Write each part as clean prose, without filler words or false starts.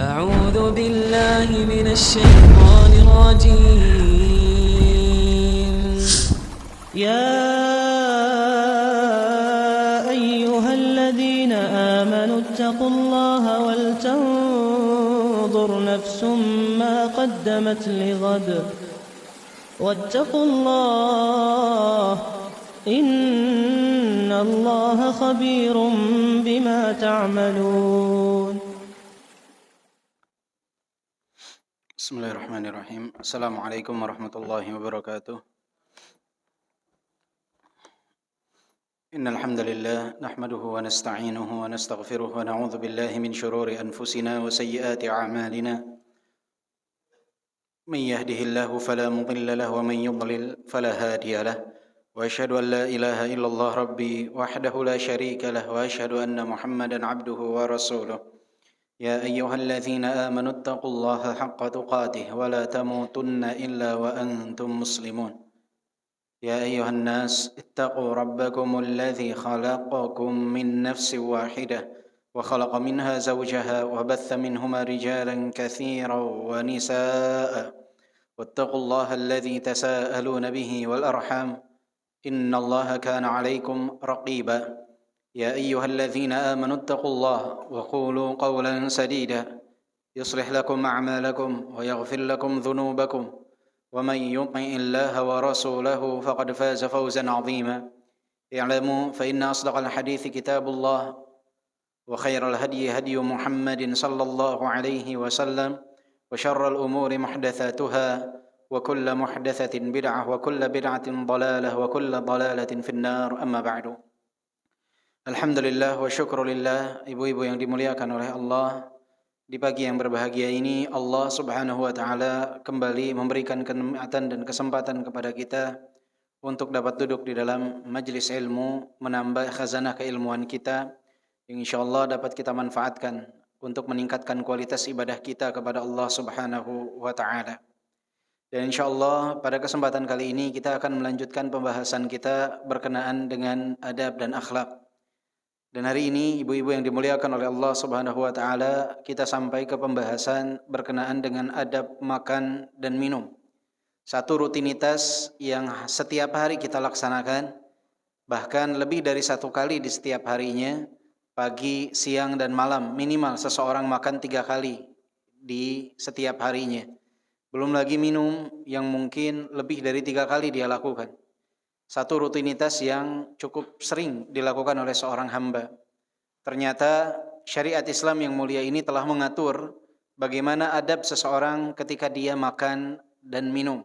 أعوذ بالله من الشيطان الرجيم يا أيها الذين آمنوا اتقوا الله ولتنظر نفس ما قدمت لغد واتقوا الله إن الله خبير بما تعملون. Bismillahirrahmanirrahim. Assalamualaikum warahmatullahi wabarakatuh. Innal hamdalillah nahmaduhu wa nasta'inuhu wa nastaghfiruh wa na'udzu billahi min shururi anfusina wa sayyiati a'malina. Man yahdihillahu fala mudilla lahu wa man yudlil fala hadiya lahu. Wa asyhadu an la ilaha illallah rabbi wahdahu la syarika lahu wa asyhadu anna Muhammadan 'abduhu wa rasuluh. يا أيها الذين آمنوا اتقوا الله حق تقاته ولا تموتن إلا وأنتم مسلمون. يا أيها الناس اتقوا ربكم الذي خلقكم من نفس واحدة وخلق منها زوجها وبث منهما رجالا كثيرا ونساء واتقوا الله الذي تساءلون به والأرحام إن الله كان عليكم رقيبا. يا أيها الذين آمنوا اتقوا الله وقولوا قولا سديدا يصلح لكم أعمالكم ويغفر لكم ذنوبكم ومن يطع الله ورسوله فقد فاز فوزا عظيما. اعلموا فإن أصدق الحديث كتاب الله وخير الهدي هدي محمد صلى الله عليه وسلم وشر الأمور محدثاتها وكل محدثة بدعة وكل بدعة ضلالة وكل ضلالة في النار. أما بعد. Alhamdulillah wa syukrulillah, ibu-ibu yang dimuliakan oleh Allah, di pagi yang berbahagia ini Allah subhanahu wa ta'ala kembali memberikan kenikmatan dan kesempatan kepada kita untuk dapat duduk di dalam majlis ilmu, menambah khazanah keilmuan kita yang insyaallah dapat kita manfaatkan untuk meningkatkan kualitas ibadah kita kepada Allah subhanahu wa ta'ala. Dan insyaallah pada kesempatan kali ini kita akan melanjutkan pembahasan kita berkenaan dengan adab dan akhlak. Dan hari ini ibu-ibu yang dimuliakan oleh Allah Subhanahu wa taala, kita sampai ke pembahasan berkenaan dengan adab makan dan minum. Satu rutinitas yang setiap hari kita laksanakan, bahkan lebih dari satu kali di setiap harinya, pagi, siang dan malam, minimal seseorang makan 3 kali di setiap harinya. Belum lagi minum yang mungkin lebih dari 3 kali dia lakukan. Satu rutinitas yang cukup sering dilakukan oleh seorang hamba. Ternyata syariat Islam yang mulia ini telah mengatur bagaimana adab seseorang ketika dia makan dan minum.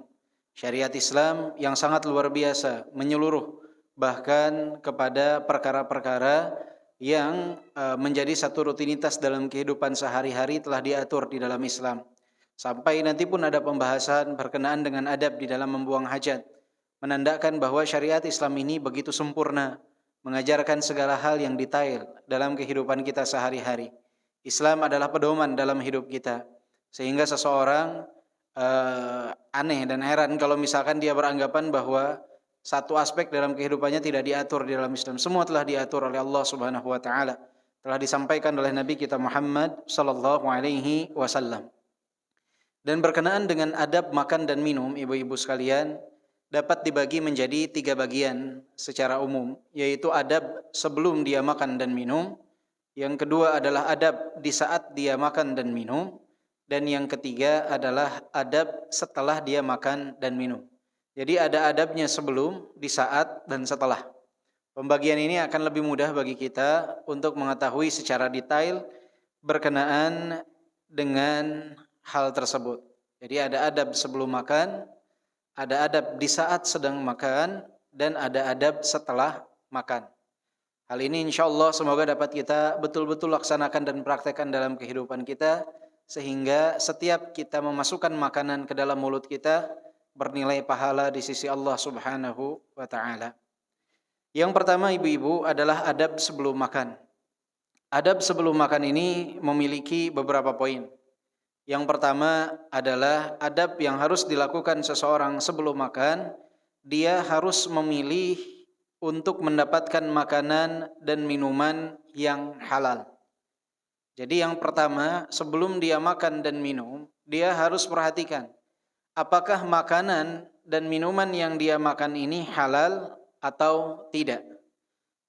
Syariat Islam yang sangat luar biasa, menyeluruh bahkan kepada perkara-perkara yang menjadi satu rutinitas dalam kehidupan sehari-hari telah diatur di dalam Islam. Sampai nanti pun ada pembahasan berkenaan dengan adab di dalam membuang hajat, menandakan bahwa syariat Islam ini begitu sempurna, mengajarkan segala hal yang detail dalam kehidupan kita sehari-hari. Islam adalah pedoman dalam hidup kita, sehingga seseorang aneh dan heran kalau misalkan dia beranggapan bahwa satu aspek dalam kehidupannya tidak diatur di dalam Islam. Semua telah diatur oleh Allah Subhanahu wa taala, telah disampaikan oleh Nabi kita Muhammad sallallahu alaihi wasallam. Dan berkenaan dengan adab makan dan minum, ibu-ibu sekalian, dapat dibagi menjadi 3 bagian secara umum, yaitu adab sebelum dia makan dan minum, yang kedua adalah adab di saat dia makan dan minum, dan yang ketiga adalah adab setelah dia makan dan minum. Jadi ada adabnya sebelum, di saat, dan setelah. Pembagian ini akan lebih mudah bagi kita untuk mengetahui secara detail berkenaan dengan hal tersebut. Jadi ada adab sebelum makan, ada adab di saat sedang makan, dan ada adab setelah makan. Hal ini insyaallah semoga dapat kita betul-betul laksanakan dan praktekkan dalam kehidupan kita, sehingga setiap kita memasukkan makanan ke dalam mulut kita bernilai pahala di sisi Allah Subhanahu wa taala. Yang pertama ibu-ibu adalah adab sebelum makan. Adab sebelum makan ini memiliki beberapa poin. Yang pertama adalah adab yang harus dilakukan seseorang sebelum makan. Dia harus memilih untuk mendapatkan makanan dan minuman yang halal. Jadi yang pertama, sebelum dia makan dan minum, dia harus perhatikan apakah makanan dan minuman yang dia makan ini halal atau tidak.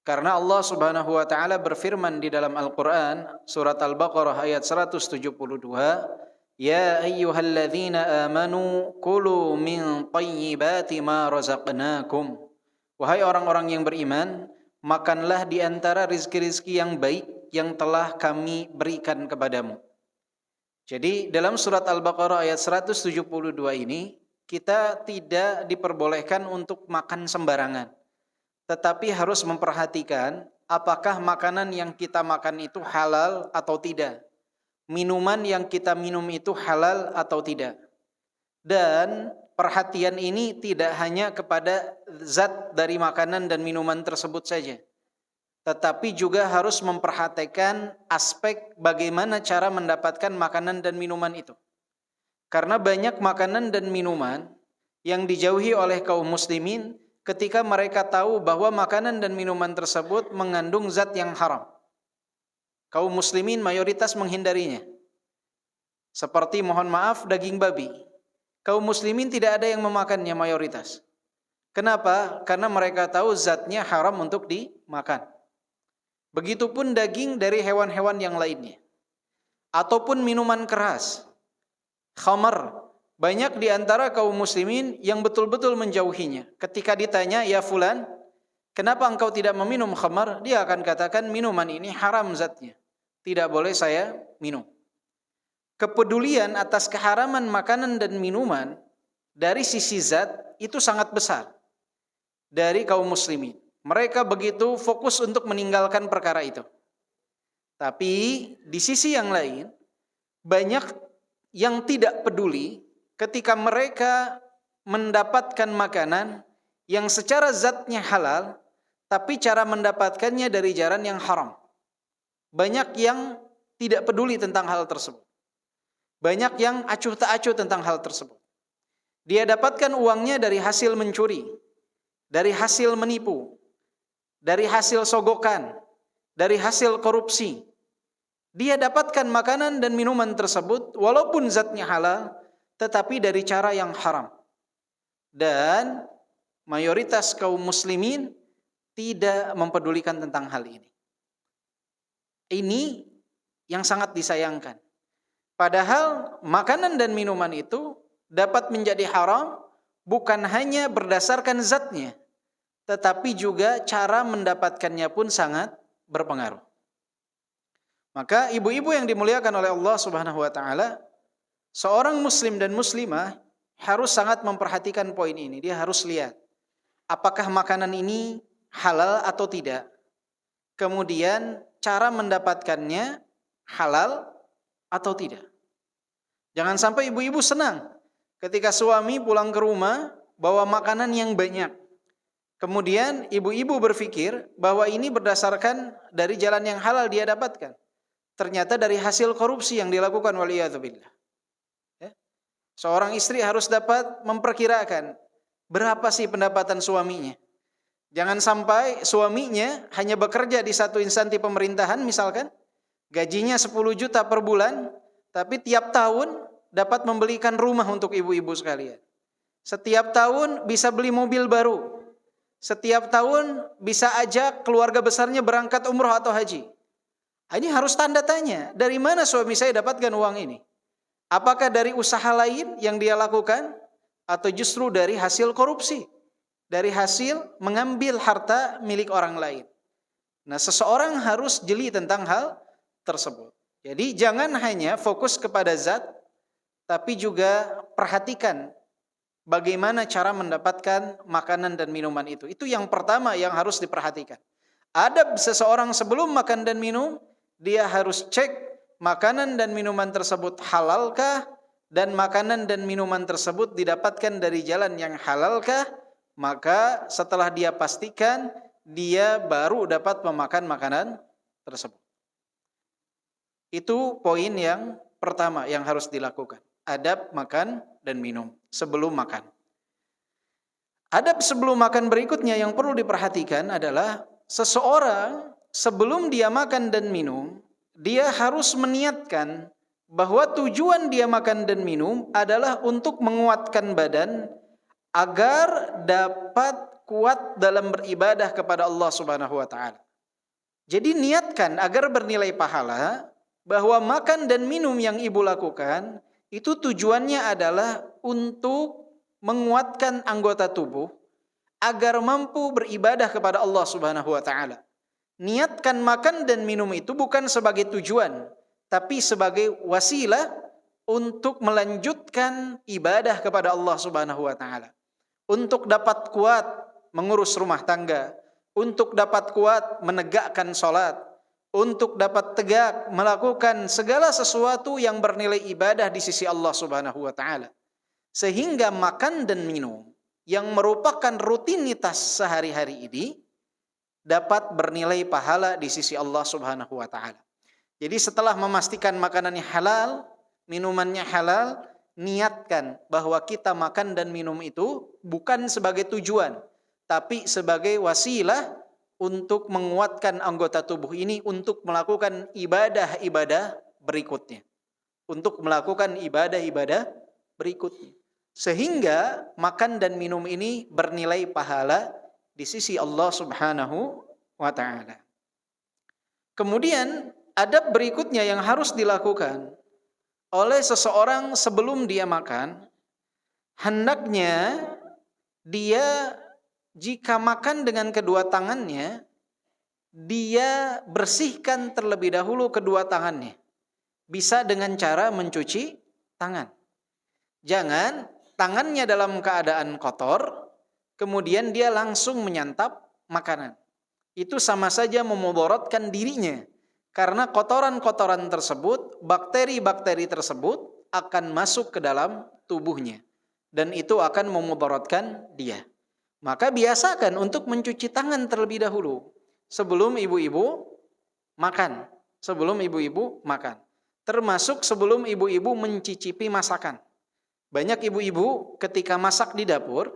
Karena Allah Subhanahu wa taala berfirman di dalam Al-Qur'an surat Al-Baqarah ayat 172, "Ya ayyuhalladzina amanu kulu min thayyibati ma razaqnakum." Wahai orang-orang yang beriman, makanlah di antara rizki-rizki yang baik yang telah kami berikan kepadamu. Jadi dalam surat Al-Baqarah ayat 172 ini kita tidak diperbolehkan untuk makan sembarangan. Tetapi harus memperhatikan apakah makanan yang kita makan itu halal atau tidak. Minuman yang kita minum itu halal atau tidak. Dan perhatian ini tidak hanya kepada zat dari makanan dan minuman tersebut saja. Tetapi juga harus memperhatikan aspek bagaimana cara mendapatkan makanan dan minuman itu. Karena banyak makanan dan minuman yang dijauhi oleh kaum muslimin ketika mereka tahu bahwa makanan dan minuman tersebut mengandung zat yang haram. Kaum muslimin mayoritas menghindarinya. Seperti mohon maaf daging babi. Kaum muslimin tidak ada yang memakannya mayoritas. Kenapa? Karena mereka tahu zatnya haram untuk dimakan. Begitupun daging dari hewan-hewan yang lainnya. Ataupun minuman keras. Khamar. Banyak di antara kaum muslimin yang betul-betul menjauhinya. Ketika ditanya, "Ya fulan, kenapa engkau tidak meminum khamar?" Dia akan katakan, "Minuman ini haram zatnya. Tidak boleh saya minum." Kepedulian atas keharaman makanan dan minuman dari sisi zat itu sangat besar dari kaum muslimin. Mereka begitu fokus untuk meninggalkan perkara itu. Tapi di sisi yang lain, banyak yang tidak peduli ketika mereka mendapatkan makanan yang secara zatnya halal, tapi cara mendapatkannya dari jalan yang haram. Banyak yang tidak peduli tentang hal tersebut. Banyak yang acuh tak acuh tentang hal tersebut. Dia dapatkan uangnya dari hasil mencuri, dari hasil menipu, dari hasil sogokan, dari hasil korupsi. Dia dapatkan makanan dan minuman tersebut walaupun zatnya halal, tetapi dari cara yang haram. Dan mayoritas kaum muslimin tidak mempedulikan tentang hal ini. Ini yang sangat disayangkan. Padahal makanan dan minuman itu dapat menjadi haram bukan hanya berdasarkan zatnya, tetapi juga cara mendapatkannya pun sangat berpengaruh. Maka ibu-ibu yang dimuliakan oleh Allah Subhanahu wa taala, seorang muslim dan muslimah harus sangat memperhatikan poin ini. Dia harus lihat apakah makanan ini halal atau tidak. Kemudian cara mendapatkannya halal atau tidak. Jangan sampai ibu-ibu senang ketika suami pulang ke rumah bawa makanan yang banyak. Kemudian ibu-ibu berpikir bahwa ini berdasarkan dari jalan yang halal dia dapatkan. Ternyata dari hasil korupsi yang dilakukan waliyadzubillah. Seorang istri harus dapat memperkirakan berapa sih pendapatan suaminya. Jangan sampai suaminya hanya bekerja di satu instansi pemerintahan misalkan, gajinya 10 juta per bulan, tapi tiap tahun dapat membelikan rumah untuk ibu-ibu sekalian. Setiap tahun bisa beli mobil baru. Setiap tahun bisa ajak keluarga besarnya berangkat umroh atau haji. Ini harus tanda tanya, dari mana suami saya dapatkan uang ini? Apakah dari usaha lain yang dia lakukan? Atau justru dari hasil korupsi? Dari hasil mengambil harta milik orang lain? Nah, seseorang harus jeli tentang hal tersebut. Jadi jangan hanya fokus kepada zat, tapi juga perhatikan bagaimana cara mendapatkan makanan dan minuman itu. Itu yang pertama yang harus diperhatikan. Adab seseorang sebelum makan dan minum, dia harus cek makanan dan minuman tersebut halalkah, dan makanan dan minuman tersebut didapatkan dari jalan yang halalkah. Maka setelah dia pastikan, dia baru dapat memakan makanan tersebut. Itu poin yang pertama yang harus dilakukan. Adab makan dan minum sebelum makan. Adab sebelum makan berikutnya yang perlu diperhatikan adalah seseorang sebelum dia makan dan minum, dia harus meniatkan bahwa tujuan dia makan dan minum adalah untuk menguatkan badan agar dapat kuat dalam beribadah kepada Allah Subhanahu wa taala. Jadi niatkan agar bernilai pahala bahwa makan dan minum yang ibu lakukan itu tujuannya adalah untuk menguatkan anggota tubuh agar mampu beribadah kepada Allah Subhanahu wa taala. Niatkan makan dan minum itu bukan sebagai tujuan, tapi sebagai wasilah untuk melanjutkan ibadah kepada Allah Subhanahu wa taala. Untuk dapat kuat mengurus rumah tangga, untuk dapat kuat menegakkan salat, untuk dapat tegak melakukan segala sesuatu yang bernilai ibadah di sisi Allah Subhanahu wa taala. Sehingga makan dan minum yang merupakan rutinitas sehari-hari ini dapat bernilai pahala di sisi Allah Subhanahu wa taala. Jadi setelah memastikan makanannya halal, minumannya halal, niatkan bahwa kita makan dan minum itu bukan sebagai tujuan, tapi sebagai wasilah untuk menguatkan anggota tubuh ini untuk melakukan ibadah-ibadah berikutnya. Untuk melakukan ibadah-ibadah berikutnya. Sehingga makan dan minum ini bernilai pahala di sisi Allah Subhanahu wa taala. Kemudian adab berikutnya yang harus dilakukan oleh seseorang sebelum dia makan, hendaknya dia jika makan dengan kedua tangannya, dia bersihkan terlebih dahulu kedua tangannya. Bisa dengan cara mencuci tangan. Jangan tangannya dalam keadaan kotor, kemudian dia langsung menyantap makanan. Itu sama saja memudaratkan dirinya. Karena kotoran-kotoran tersebut, bakteri-bakteri tersebut akan masuk ke dalam tubuhnya. Dan itu akan memudaratkan dia. Maka biasakan untuk mencuci tangan terlebih dahulu. Sebelum ibu-ibu makan. Sebelum ibu-ibu makan. Termasuk sebelum ibu-ibu mencicipi masakan. Banyak ibu-ibu ketika masak di dapur,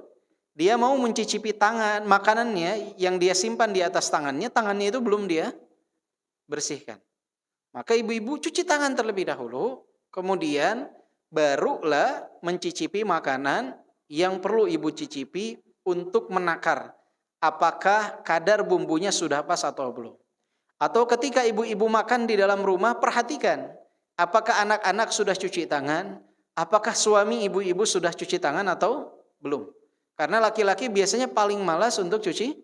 dia mau mencicipi tangan, makanannya yang dia simpan di atas tangannya itu belum dia bersihkan. Maka ibu-ibu cuci tangan terlebih dahulu, kemudian barulah mencicipi makanan yang perlu ibu cicipi untuk menakar apakah kadar bumbunya sudah pas atau belum. Atau ketika ibu-ibu makan di dalam rumah, perhatikan apakah anak-anak sudah cuci tangan, apakah suami ibu-ibu sudah cuci tangan atau belum. Karena laki-laki biasanya paling malas untuk cuci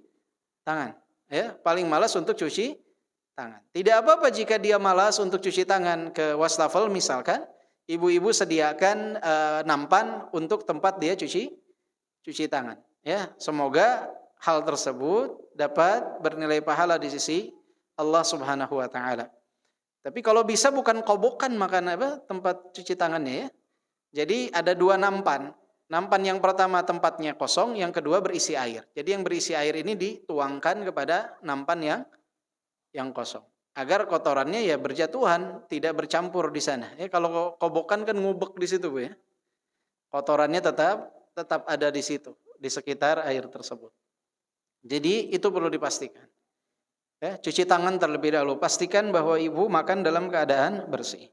tangan, ya, paling malas untuk cuci tangan. Tidak apa-apa jika dia malas untuk cuci tangan ke wastafel misalkan, ibu-ibu sediakan nampan untuk tempat dia cuci tangan. Ya, semoga hal tersebut dapat bernilai pahala di sisi Allah Subhanahu wa taala. Tapi kalau bisa bukan kobokan makan tempat cuci tangannya ya. Jadi ada dua nampan. Nampan yang pertama tempatnya kosong, yang kedua berisi air. Jadi yang berisi air ini dituangkan kepada nampan yang kosong, agar kotorannya ya berjatuhan, tidak bercampur di sana. Ya, kalau kobokan kan ngubek di situ, Bu, ya. Kotorannya tetap ada di situ, di sekitar air tersebut. Jadi itu perlu dipastikan. Ya, cuci tangan terlebih dahulu, pastikan bahwa ibu makan dalam keadaan bersih.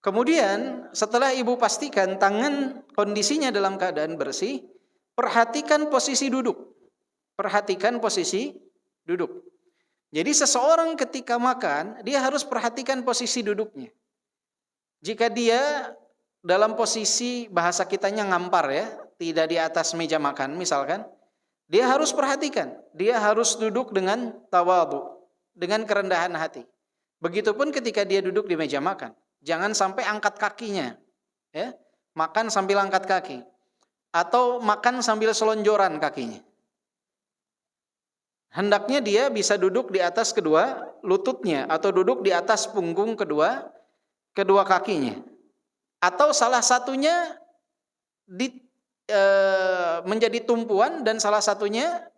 Kemudian setelah ibu pastikan tangan kondisinya dalam keadaan bersih, perhatikan posisi duduk. Perhatikan posisi duduk. Jadi seseorang ketika makan, dia harus perhatikan posisi duduknya. Jika dia dalam posisi bahasa kitanya ngampar ya, tidak di atas meja makan misalkan, dia harus perhatikan, dia harus duduk dengan tawadhu, dengan kerendahan hati. Begitupun ketika dia duduk di meja makan, jangan sampai angkat kakinya, ya, makan sambil angkat kaki, atau makan sambil selonjoran kakinya. Hendaknya dia bisa duduk di atas kedua lututnya atau duduk di atas punggung kedua kakinya. Atau salah satunya menjadi tumpuan dan salah satunya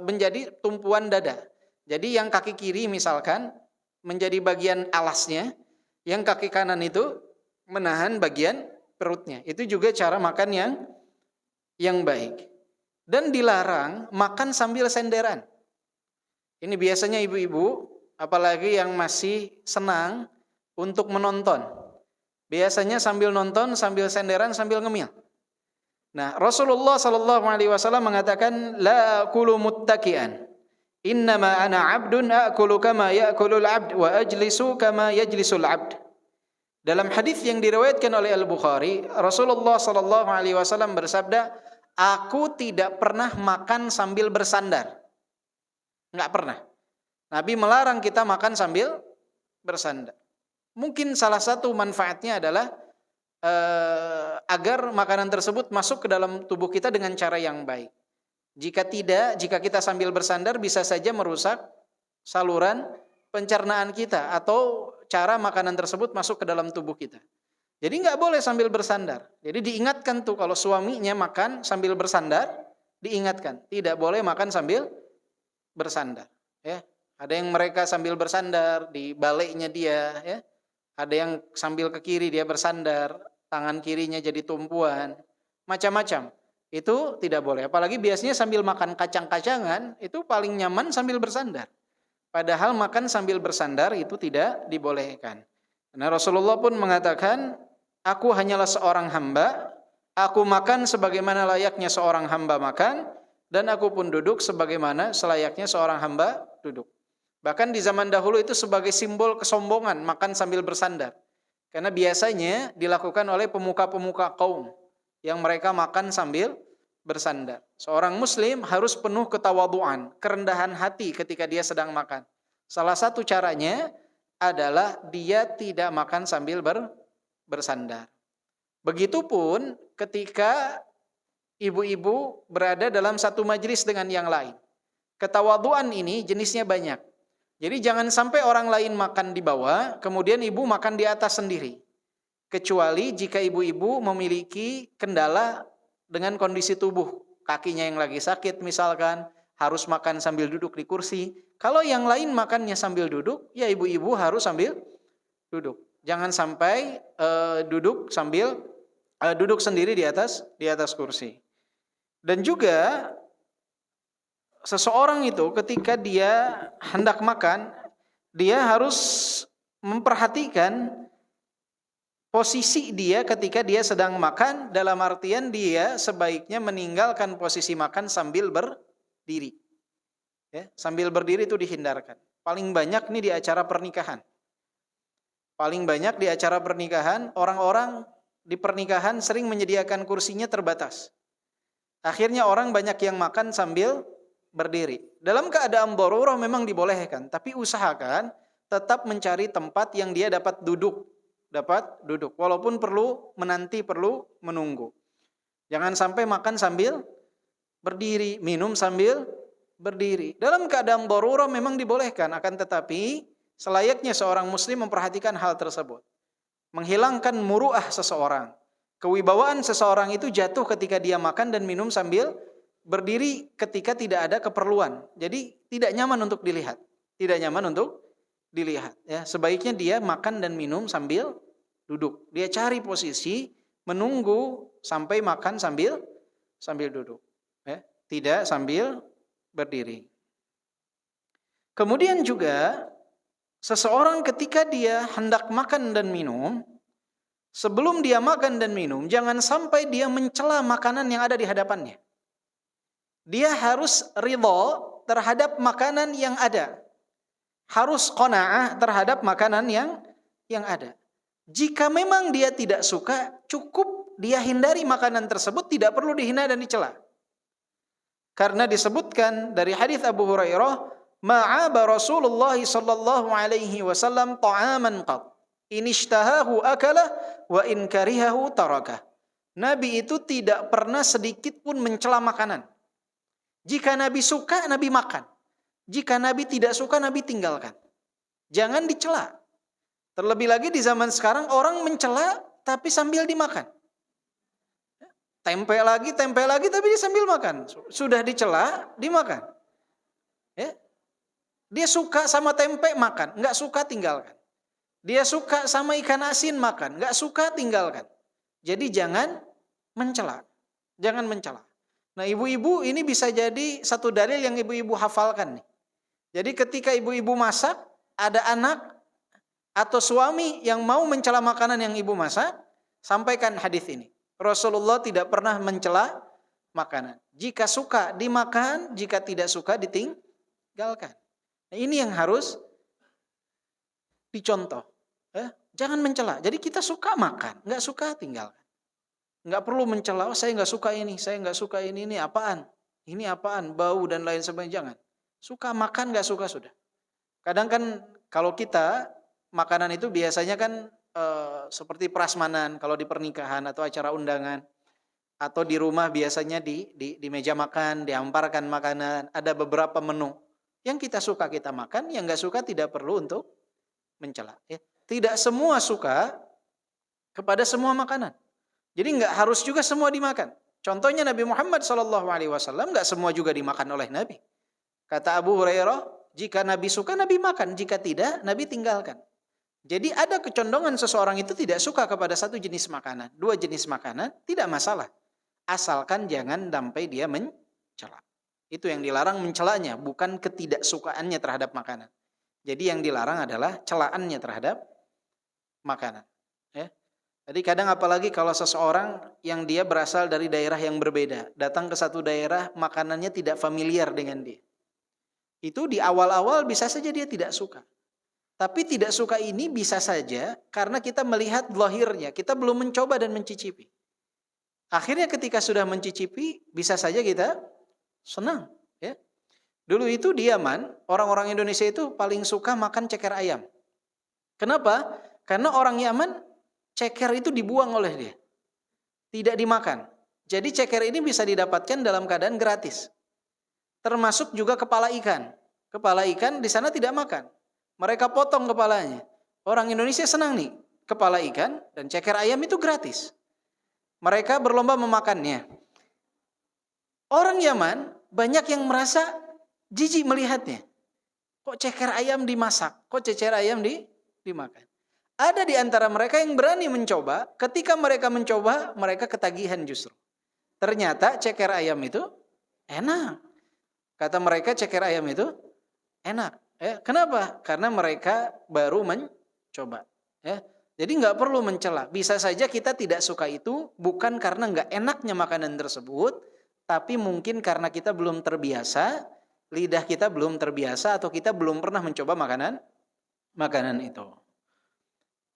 menjadi tumpuan dada. Jadi yang kaki kiri misalkan menjadi bagian alasnya, yang kaki kanan itu menahan bagian perutnya. Itu juga cara makan yang baik. Dan dilarang makan sambil senderan. Ini biasanya ibu-ibu apalagi yang masih senang untuk menonton. Biasanya sambil nonton, sambil senderan, sambil ngemil. Nah, Rasulullah sallallahu alaihi wasallam mengatakan, la aqulu muttaki'an. Innama ana 'abdun akulu kama ya'kulul 'abd wa ajlisu kama yajlisul 'abd. Dalam hadis yang diriwayatkan oleh Al-Bukhari, Rasulullah sallallahu alaihi wasallam bersabda, aku tidak pernah makan sambil bersandar. Enggak pernah. Nabi melarang kita makan sambil bersandar. Mungkin salah satu manfaatnya adalah agar makanan tersebut masuk ke dalam tubuh kita dengan cara yang baik. Jika tidak, jika kita sambil bersandar bisa saja merusak saluran pencernaan kita atau cara makanan tersebut masuk ke dalam tubuh kita. Jadi nggak boleh sambil bersandar. Jadi diingatkan tuh kalau suaminya makan sambil bersandar, diingatkan tidak boleh makan sambil bersandar. Ya, ada yang mereka sambil bersandar di baliknya dia, ya. Ada yang sambil ke kiri dia bersandar, tangan kirinya jadi tumpuan, macam-macam. Itu tidak boleh. Apalagi biasanya sambil makan kacang-kacangan, itu paling nyaman sambil bersandar. Padahal makan sambil bersandar itu tidak dibolehkan. Karena Rasulullah pun mengatakan, aku hanyalah seorang hamba, aku makan sebagaimana layaknya seorang hamba makan, dan aku pun duduk sebagaimana selayaknya seorang hamba duduk. Bahkan di zaman dahulu itu sebagai simbol kesombongan, makan sambil bersandar. Karena biasanya dilakukan oleh pemuka-pemuka kaum yang mereka makan sambil bersandar. Seorang muslim harus penuh ketawaduan, kerendahan hati ketika dia sedang makan. Salah satu caranya adalah dia tidak makan sambil bersandar. Begitupun ketika ibu-ibu berada dalam satu majelis dengan yang lain. Ketawaduan ini jenisnya banyak. Jadi jangan sampai orang lain makan di bawah, kemudian ibu makan di atas sendiri. Kecuali jika ibu-ibu memiliki kendala dengan kondisi tubuh. Kakinya yang lagi sakit misalkan, harus makan sambil duduk di kursi. Kalau yang lain makannya sambil duduk, ya ibu-ibu harus sambil duduk. Jangan sampai duduk sambil duduk sendiri di atas kursi. Dan juga seseorang itu ketika dia hendak makan, dia harus memperhatikan posisi dia ketika dia sedang makan, dalam artian dia sebaiknya meninggalkan posisi makan sambil berdiri. Ya, sambil berdiri itu dihindarkan. Paling banyak nih di acara pernikahan. Paling banyak di acara pernikahan, orang-orang di pernikahan sering menyediakan kursinya terbatas. Akhirnya orang banyak yang makan sambil berdiri. Dalam keadaan darurah memang dibolehkan, tapi usahakan tetap mencari tempat yang dia dapat duduk. Walaupun perlu menanti, perlu menunggu. Jangan sampai makan sambil berdiri, minum sambil berdiri. Dalam keadaan darurah memang dibolehkan, akan tetapi selayaknya seorang muslim memperhatikan hal tersebut. Menghilangkan muru'ah seseorang. Kewibawaan seseorang itu jatuh ketika dia makan dan minum sambil berdiri ketika tidak ada keperluan. Jadi tidak nyaman untuk dilihat. Ya, sebaiknya dia makan dan minum sambil duduk. Dia cari posisi menunggu sampai makan sambil duduk. Ya, tidak sambil berdiri. Kemudian juga seseorang ketika dia hendak makan dan minum, sebelum dia makan dan minum, jangan sampai dia mencela makanan yang ada di hadapannya. Dia harus ridha terhadap makanan yang ada. Harus qanaah terhadap makanan yang ada. Jika memang dia tidak suka, cukup dia hindari makanan tersebut, tidak perlu dihina dan dicela. Karena disebutkan dari hadis Abu Hurairah, ma'aba Rasulullah sallallahu alaihi wasallam ta'aman qat. In ishtahahu akalah wa in karihahu tarakah. Nabi itu tidak pernah sedikit pun mencela makanan. Jika Nabi suka, Nabi makan. Jika Nabi tidak suka, Nabi tinggalkan. Jangan dicela. Terlebih lagi di zaman sekarang orang mencela tapi sambil dimakan. Tempe lagi tapi dia sambil makan. Sudah dicela, dimakan. Ya. Dia suka sama tempe, makan. Enggak suka, tinggalkan. Dia suka sama ikan asin, makan. Enggak suka, tinggalkan. Jadi jangan mencela. Jangan mencela. Nah, ibu-ibu ini bisa jadi satu dalil yang ibu-ibu hafalkan nih. Jadi ketika ibu-ibu masak, ada anak atau suami yang mau mencela makanan yang ibu masak, sampaikan hadis ini. Rasulullah tidak pernah mencela makanan. Jika suka dimakan, jika tidak suka ditinggalkan. Nah, ini yang harus dicontoh. Jangan mencela. Jadi kita suka makan, nggak suka tinggalkan. Nggak perlu mencela, saya nggak suka ini, saya nggak suka ini apaan? Ini apaan? Bau dan lain sebagainya. Jangan. Suka makan, nggak suka sudah. Kadang kan kalau kita makanan itu biasanya kan seperti prasmanan kalau di pernikahan atau acara undangan, atau di rumah biasanya di meja makan dihamparkan makanan, ada beberapa menu yang kita suka kita makan, yang nggak suka tidak perlu untuk mencela. Ya. Tidak semua suka kepada semua makanan, jadi nggak harus juga semua dimakan. Contohnya Nabi Muhammad SAW nggak semua juga dimakan oleh Nabi. Kata Abu Hurairah, jika Nabi suka Nabi makan, jika tidak Nabi tinggalkan. Jadi ada kecondongan seseorang itu tidak suka kepada satu jenis makanan, dua jenis makanan, tidak masalah. Asalkan jangan sampai dia mencela. Itu yang dilarang mencelanya, bukan ketidaksukaannya terhadap makanan. Jadi yang dilarang adalah celaannya terhadap makanan. Ya. Jadi kadang apalagi kalau seseorang yang dia berasal dari daerah yang berbeda, datang ke satu daerah makanannya tidak familiar dengan dia. Itu di awal-awal bisa saja dia tidak suka. Tapi tidak suka ini bisa saja karena kita melihat zahirnya, kita belum mencoba dan mencicipi. Akhirnya ketika sudah mencicipi, bisa saja kita senang. Ya. Dulu itu di Yaman, orang-orang Indonesia itu paling suka makan ceker ayam. Kenapa? Karena orang Yaman, ceker itu dibuang oleh dia. Tidak dimakan. Jadi ceker ini bisa didapatkan dalam keadaan gratis. Termasuk juga kepala ikan. Kepala ikan di sana tidak makan. Mereka potong kepalanya. Orang Indonesia senang nih, kepala ikan dan ceker ayam itu gratis. Mereka berlomba memakannya. Orang Yaman banyak yang merasa jijik melihatnya. Kok ceker ayam dimasak? Kok ceker ayam dimakan? Ada di antara mereka yang berani mencoba. Ketika mereka mencoba, mereka ketagihan justru. Ternyata ceker ayam itu enak. Kata mereka ceker ayam itu enak. Ya, kenapa? Karena mereka baru mencoba. Ya, jadi nggak perlu mencela. Bisa saja kita tidak suka itu bukan karena nggak enaknya makanan tersebut, tapi mungkin karena kita belum terbiasa, lidah kita belum terbiasa atau kita belum pernah mencoba makanan itu.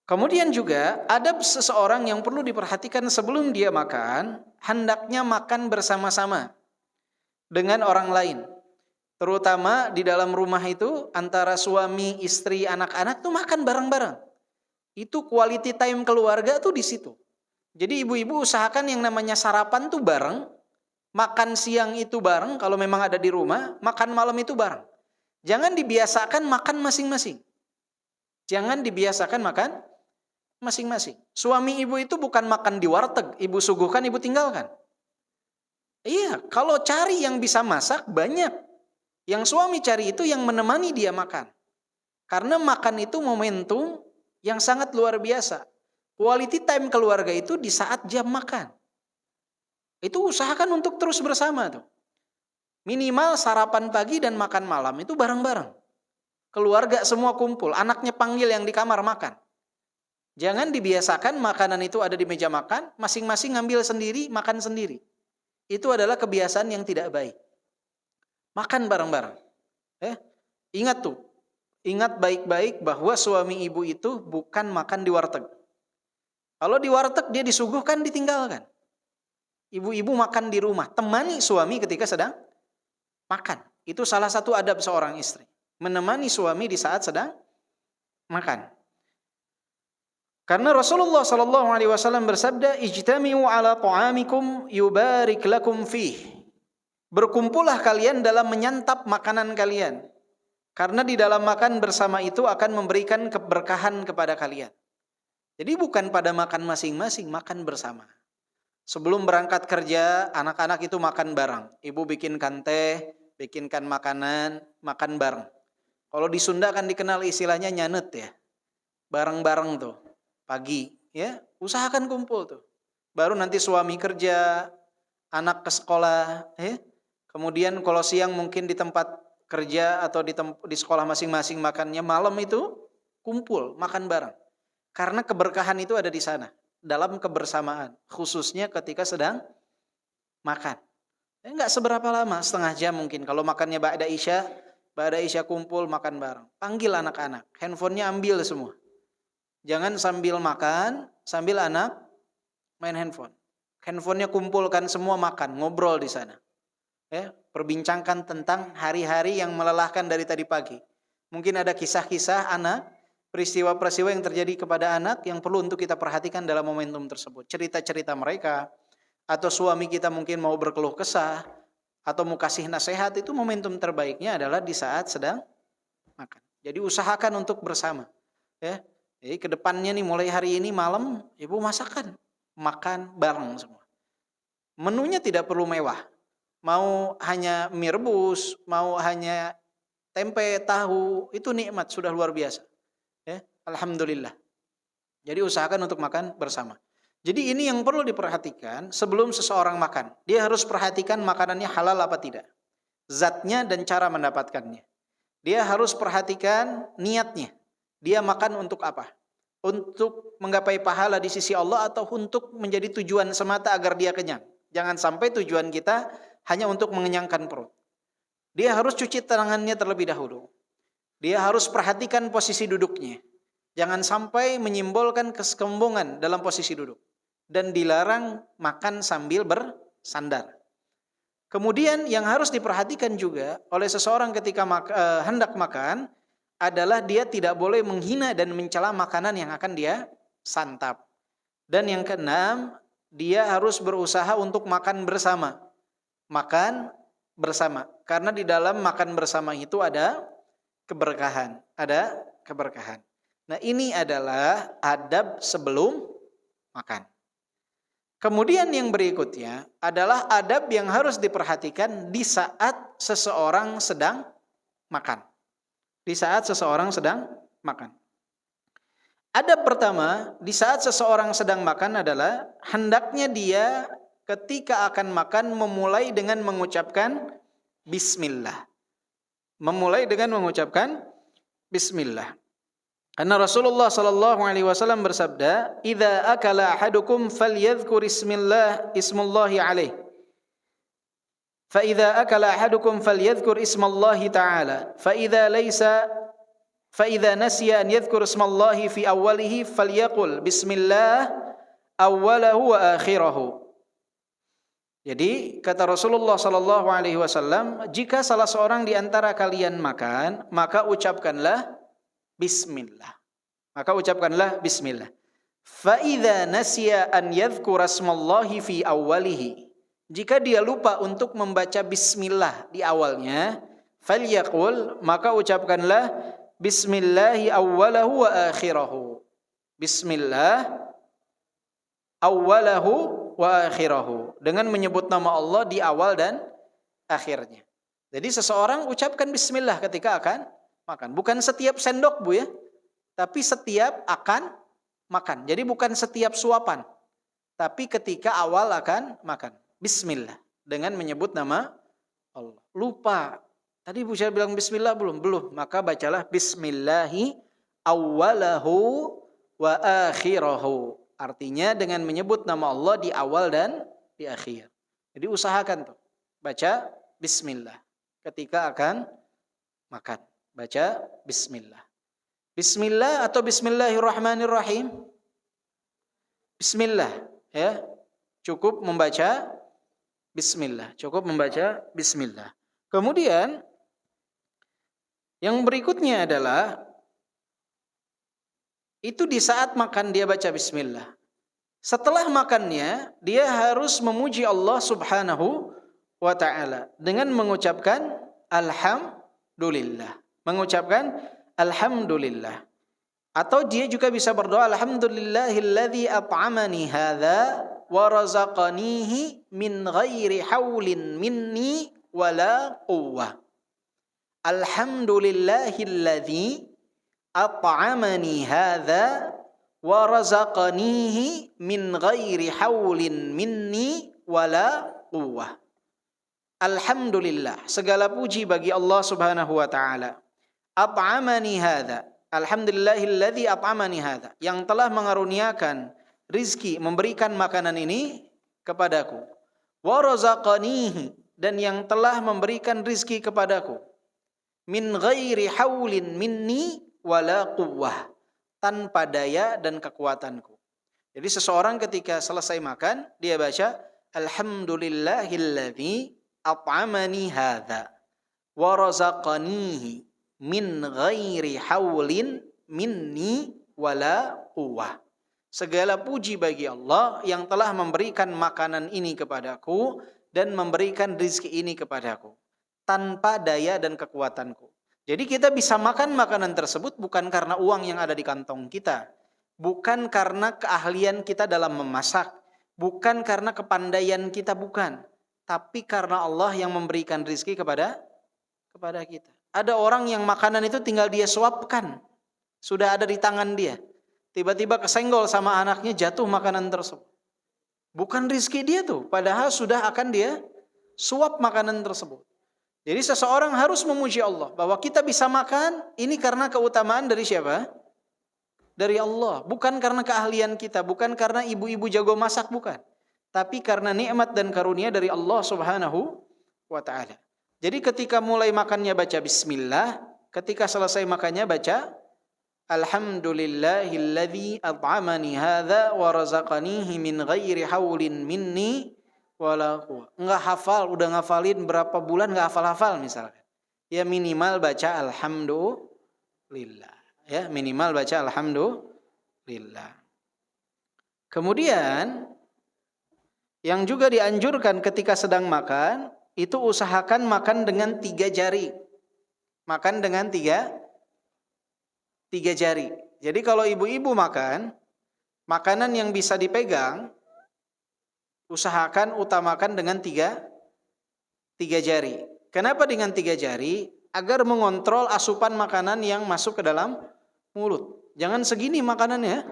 Kemudian juga ada seseorang yang perlu diperhatikan sebelum dia makan, hendaknya makan bersama-sama dengan orang lain. Terutama di dalam rumah itu antara suami, istri, anak-anak tuh makan bareng-bareng. Itu quality time keluarga tuh di situ. Jadi ibu-ibu usahakan yang namanya sarapan tuh bareng, makan siang itu bareng kalau memang ada di rumah, makan malam itu bareng. Jangan dibiasakan makan masing-masing. Jangan dibiasakan makan masing-masing. Suami ibu itu bukan makan di warteg, ibu suguhkan, ibu tinggalkan. Iya, kalau cari yang bisa masak banyak. Yang suami cari itu yang menemani dia makan. Karena makan itu momentum yang sangat luar biasa. Quality time keluarga itu di saat jam makan. Itu usahakan untuk terus bersama tuh. Minimal sarapan pagi dan makan malam itu bareng-bareng. Keluarga semua kumpul, anaknya panggil yang di kamar makan. Jangan dibiasakan makanan itu ada di meja makan, masing-masing ngambil sendiri, makan sendiri. Itu adalah kebiasaan yang tidak baik. Makan bareng-bareng. Ingat tuh. Ingat baik-baik bahwa suami ibu itu bukan makan di warteg. Kalau di warteg dia disuguhkan, ditinggalkan. Ibu-ibu makan di rumah. Temani suami ketika sedang makan. Itu salah satu adab seorang istri. Menemani suami di saat sedang makan. Karena Rasulullah SAW bersabda, "Ijtami'u ala ta'amikum yubarik lakum fih." Berkumpullah kalian dalam menyantap makanan kalian. Karena di dalam makan bersama itu akan memberikan keberkahan kepada kalian. Jadi bukan pada makan masing-masing, makan bersama. Sebelum berangkat kerja, anak-anak itu makan bareng. Ibu bikinkan teh, bikinkan makanan, makan bareng. Kalau di Sunda kan dikenal istilahnya nyanet ya. Bareng-bareng tuh, pagi. Ya, usahakan kumpul tuh. Baru nanti suami kerja, anak ke sekolah, ya. Kemudian kalau siang mungkin di tempat kerja atau di sekolah masing-masing makannya malam itu kumpul makan bareng. Karena keberkahan itu ada di sana, dalam kebersamaan, khususnya ketika sedang makan. Enggak seberapa lama, setengah jam mungkin. Kalau makannya ba'da Isya kumpul makan bareng. Panggil anak-anak, handphonenya ambil semua. Jangan sambil makan, sambil anak main handphone. Handphonenya kumpulkan semua makan, ngobrol di sana. Ya, perbincangkan tentang hari-hari yang melelahkan dari tadi pagi. Mungkin ada kisah-kisah anak, peristiwa-peristiwa yang terjadi kepada anak yang perlu untuk kita perhatikan dalam momentum tersebut. Cerita-cerita mereka, atau suami kita mungkin mau berkeluh kesah, atau mau kasih nasihat, itu momentum terbaiknya adalah di saat sedang makan. Jadi usahakan untuk bersama. Ya, jadi kedepannya nih mulai hari ini malam, ibu masakan, makan bareng semua. Menunya tidak perlu mewah. Mau hanya mie rebus, mau hanya tempe, tahu, itu nikmat, sudah luar biasa. Ya, alhamdulillah. Jadi usahakan untuk makan bersama. Jadi ini yang perlu diperhatikan sebelum seseorang makan. Dia harus perhatikan makanannya halal apa tidak. Zatnya dan cara mendapatkannya. Dia harus perhatikan niatnya. Dia makan untuk apa? Untuk menggapai pahala di sisi Allah atau untuk menjadi tujuan semata agar dia kenyang. Jangan sampai tujuan kita hanya untuk mengenyangkan perut. Dia harus cuci tangannya terlebih dahulu. Dia harus perhatikan posisi duduknya. Jangan sampai menyimbolkan kesombongan dalam posisi duduk. Dan dilarang makan sambil bersandar. Kemudian yang harus diperhatikan juga oleh seseorang ketika hendak makan adalah dia tidak boleh menghina dan mencela makanan yang akan dia santap. Dan yang keenam, dia harus berusaha untuk makan bersama. Makan bersama. Karena di dalam makan bersama itu ada keberkahan. Ada keberkahan. Nah, ini adalah adab sebelum makan. Kemudian yang berikutnya adalah adab yang harus diperhatikan di saat seseorang sedang makan. Di saat seseorang sedang makan. Adab pertama, di saat seseorang sedang makan adalah hendaknya dia ketika akan makan memulai dengan mengucapkan bismillah. Memulai dengan mengucapkan bismillah. Karena Rasulullah sallallahu alaihi wasallam bersabda, "Idza akala ahadukum falyadhkur ismullahi alaihi." Fa idza akala ahadukum falyadhkur ismallahi ta'ala. Fa idza nasiya an yadhkur ismallahi fi awwalihi falyaqul bismillah awwalahu wa akhirahu. Jadi kata Rasulullah sallallahu alaihi wasallam, jika salah seorang di antara kalian makan, maka ucapkanlah bismillah. Maka ucapkanlah bismillah. Fa idza nasiya an yadhkura ismallahi fi awwalihi. Jika dia lupa untuk membaca bismillah di awalnya, falyaqul, maka ucapkanlah bismillahi awwalahu wa akhirahu. Bismillah awwalahu wa akhirahu. Dengan menyebut nama Allah di awal dan akhirnya. Jadi seseorang ucapkan bismillah ketika akan makan. Bukan setiap sendok, Bu ya. Tapi setiap akan makan. Jadi bukan setiap suapan. Tapi ketika awal akan makan. Bismillah. Dengan menyebut nama Allah. Lupa. Tadi Bu saya bilang bismillah belum? Belum. Maka bacalah bismillahi awwalahu wa akhirahu. Artinya dengan menyebut nama Allah di awal dan di akhir. Jadi usahakan tuh. Baca bismillah. Ketika akan makan. Baca bismillah. Bismillah atau bismillahirrahmanirrahim. Bismillah, ya. Cukup membaca bismillah. Cukup membaca bismillah. Kemudian yang berikutnya adalah itu di saat makan dia baca bismillah. Setelah makannya dia harus memuji Allah Subhanahu wa taala dengan mengucapkan alhamdulillah. Mengucapkan alhamdulillah. Atau dia juga bisa berdoa alhamdulillahilladzi at'amani hadza wa razaqanihi min ghairi haulin minni wala quwwah. Alhamdulillahilladzi at'amani hadza wa razaqanihi min ghairi haulin minni wala quwwah. Alhamdulillah, segala puji bagi Allah Subhanahu wa taala. At'amani hadza. Alhamdulillahilladzi at'amani hadza, yang telah mengaruniakan rizki, memberikan makanan ini kepadaku. Wa razaqanihi, dan yang telah memberikan rizki kepadaku. Min ghairi haulin minni wala quwwah, tanpa daya dan kekuatanku. Jadi seseorang ketika selesai makan, dia baca Alhamdulillahilladzi at'amani hadza wa razaqanihi min ghairi haulin minni wala quwwah. Segala puji bagi Allah yang telah memberikan makanan ini kepadaku dan memberikan rizki ini kepadaku tanpa daya dan kekuatanku. Jadi kita bisa makan makanan tersebut bukan karena uang yang ada di kantong kita, bukan karena keahlian kita dalam memasak, bukan karena kepandaian kita, bukan, tapi karena Allah yang memberikan rizki kepada kita. Ada orang yang makanan itu tinggal dia suapkan, sudah ada di tangan dia. Tiba-tiba kesenggol sama anaknya, jatuh makanan tersebut. Bukan rizki dia tuh, padahal sudah akan dia suap makanan tersebut. Jadi seseorang harus memuji Allah bahwa kita bisa makan ini karena keutamaan dari siapa? Dari Allah. Bukan karena keahlian kita, bukan karena ibu-ibu jago masak, bukan. Tapi karena nikmat dan karunia dari Allah Subhanahu wa taala. Jadi ketika mulai makannya baca bismillah, ketika selesai makannya baca Alhamdulillahilladzi at'amani hadza wa razaqanihi min ghairi haulin minni wala quwwah. Enggak hafal, udah ngafalin berapa bulan enggak hafal-hafal misalkan. Ya minimal baca alhamdulillah. Ya, minimal baca alhamdulillah. Kemudian yang juga dianjurkan ketika sedang makan, itu usahakan makan dengan 3 jari. Makan dengan 3 jari. Jadi kalau ibu-ibu makan, makanan yang bisa dipegang, usahakan utamakan dengan 3 jari. Kenapa dengan 3 jari? Agar mengontrol asupan makanan yang masuk ke dalam mulut. Jangan segini makanannya,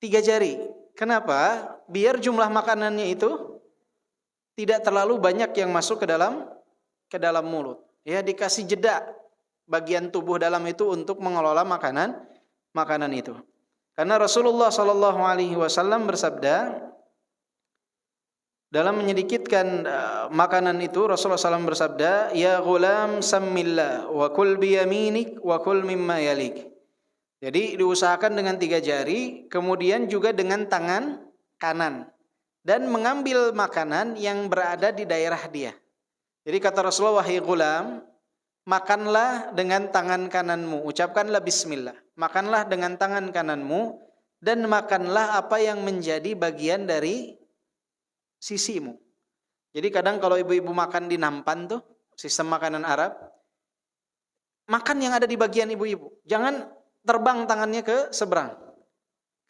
3 jari. Kenapa? Biar jumlah makanannya itu tidak terlalu banyak yang masuk ke dalam mulut. Ya, dikasih jeda bagian tubuh dalam itu untuk mengelola makanan itu. Karena Rasulullah SAW bersabda dalam menyedikitkan makanan itu, Rasulullah SAW bersabda, "Ya ghulam sammillah wa kul biyaminik wa kul mimma yalik." Jadi diusahakan dengan 3 jari, kemudian juga dengan tangan kanan, dan mengambil makanan yang berada di daerah dia. Jadi kata Rasulullah, "Wahai ghulam, makanlah dengan tangan kananmu, ucapkanlah bismillah. Makanlah dengan tangan kananmu dan makanlah apa yang menjadi bagian dari sisimu." Jadi kadang kalau ibu-ibu makan di nampan tuh, sistem makanan Arab, makan yang ada di bagian ibu-ibu. Jangan terbang tangannya ke seberang,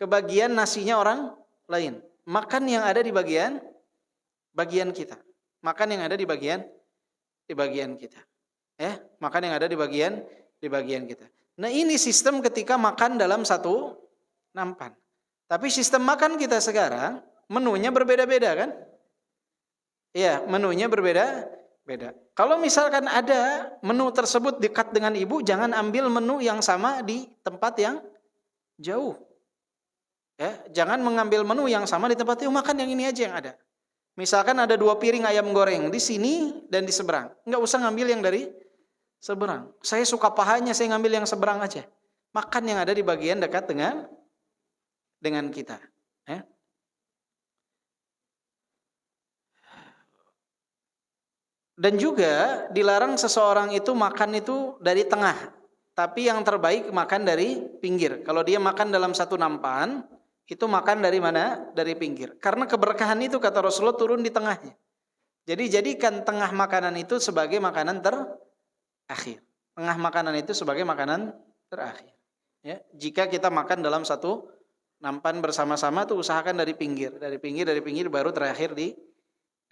ke bagian nasinya orang lain. Makan yang ada di bagian kita. Makan yang ada di bagian kita. Makan yang ada di bagian kita. Nah, ini sistem ketika makan dalam satu nampan. Tapi sistem makan kita sekarang menunya berbeda-beda kan? Iya, menunya berbeda-beda. Kalau misalkan ada menu tersebut dekat dengan ibu, jangan ambil menu yang sama di tempat yang jauh. Ya, jangan mengambil menu yang sama di tempat itu, makan yang ini aja yang ada. Misalkan ada 2 piring ayam goreng di sini dan di seberang, nggak usah ngambil yang dari seberang. Saya suka pahanya, saya ngambil yang seberang aja. Makan yang ada di bagian dekat dengan kita. Ya. Dan juga dilarang seseorang itu makan itu dari tengah, tapi yang terbaik makan dari pinggir. Kalau dia makan dalam satu nampan, itu makan dari mana? Dari pinggir. Karena keberkahan itu kata Rasulullah turun di tengahnya. Jadi jadikan tengah makanan itu sebagai makanan terakhir. Tengah makanan itu sebagai makanan terakhir. Ya, jika kita makan dalam satu nampan bersama-sama, tuh usahakan dari pinggir baru terakhir di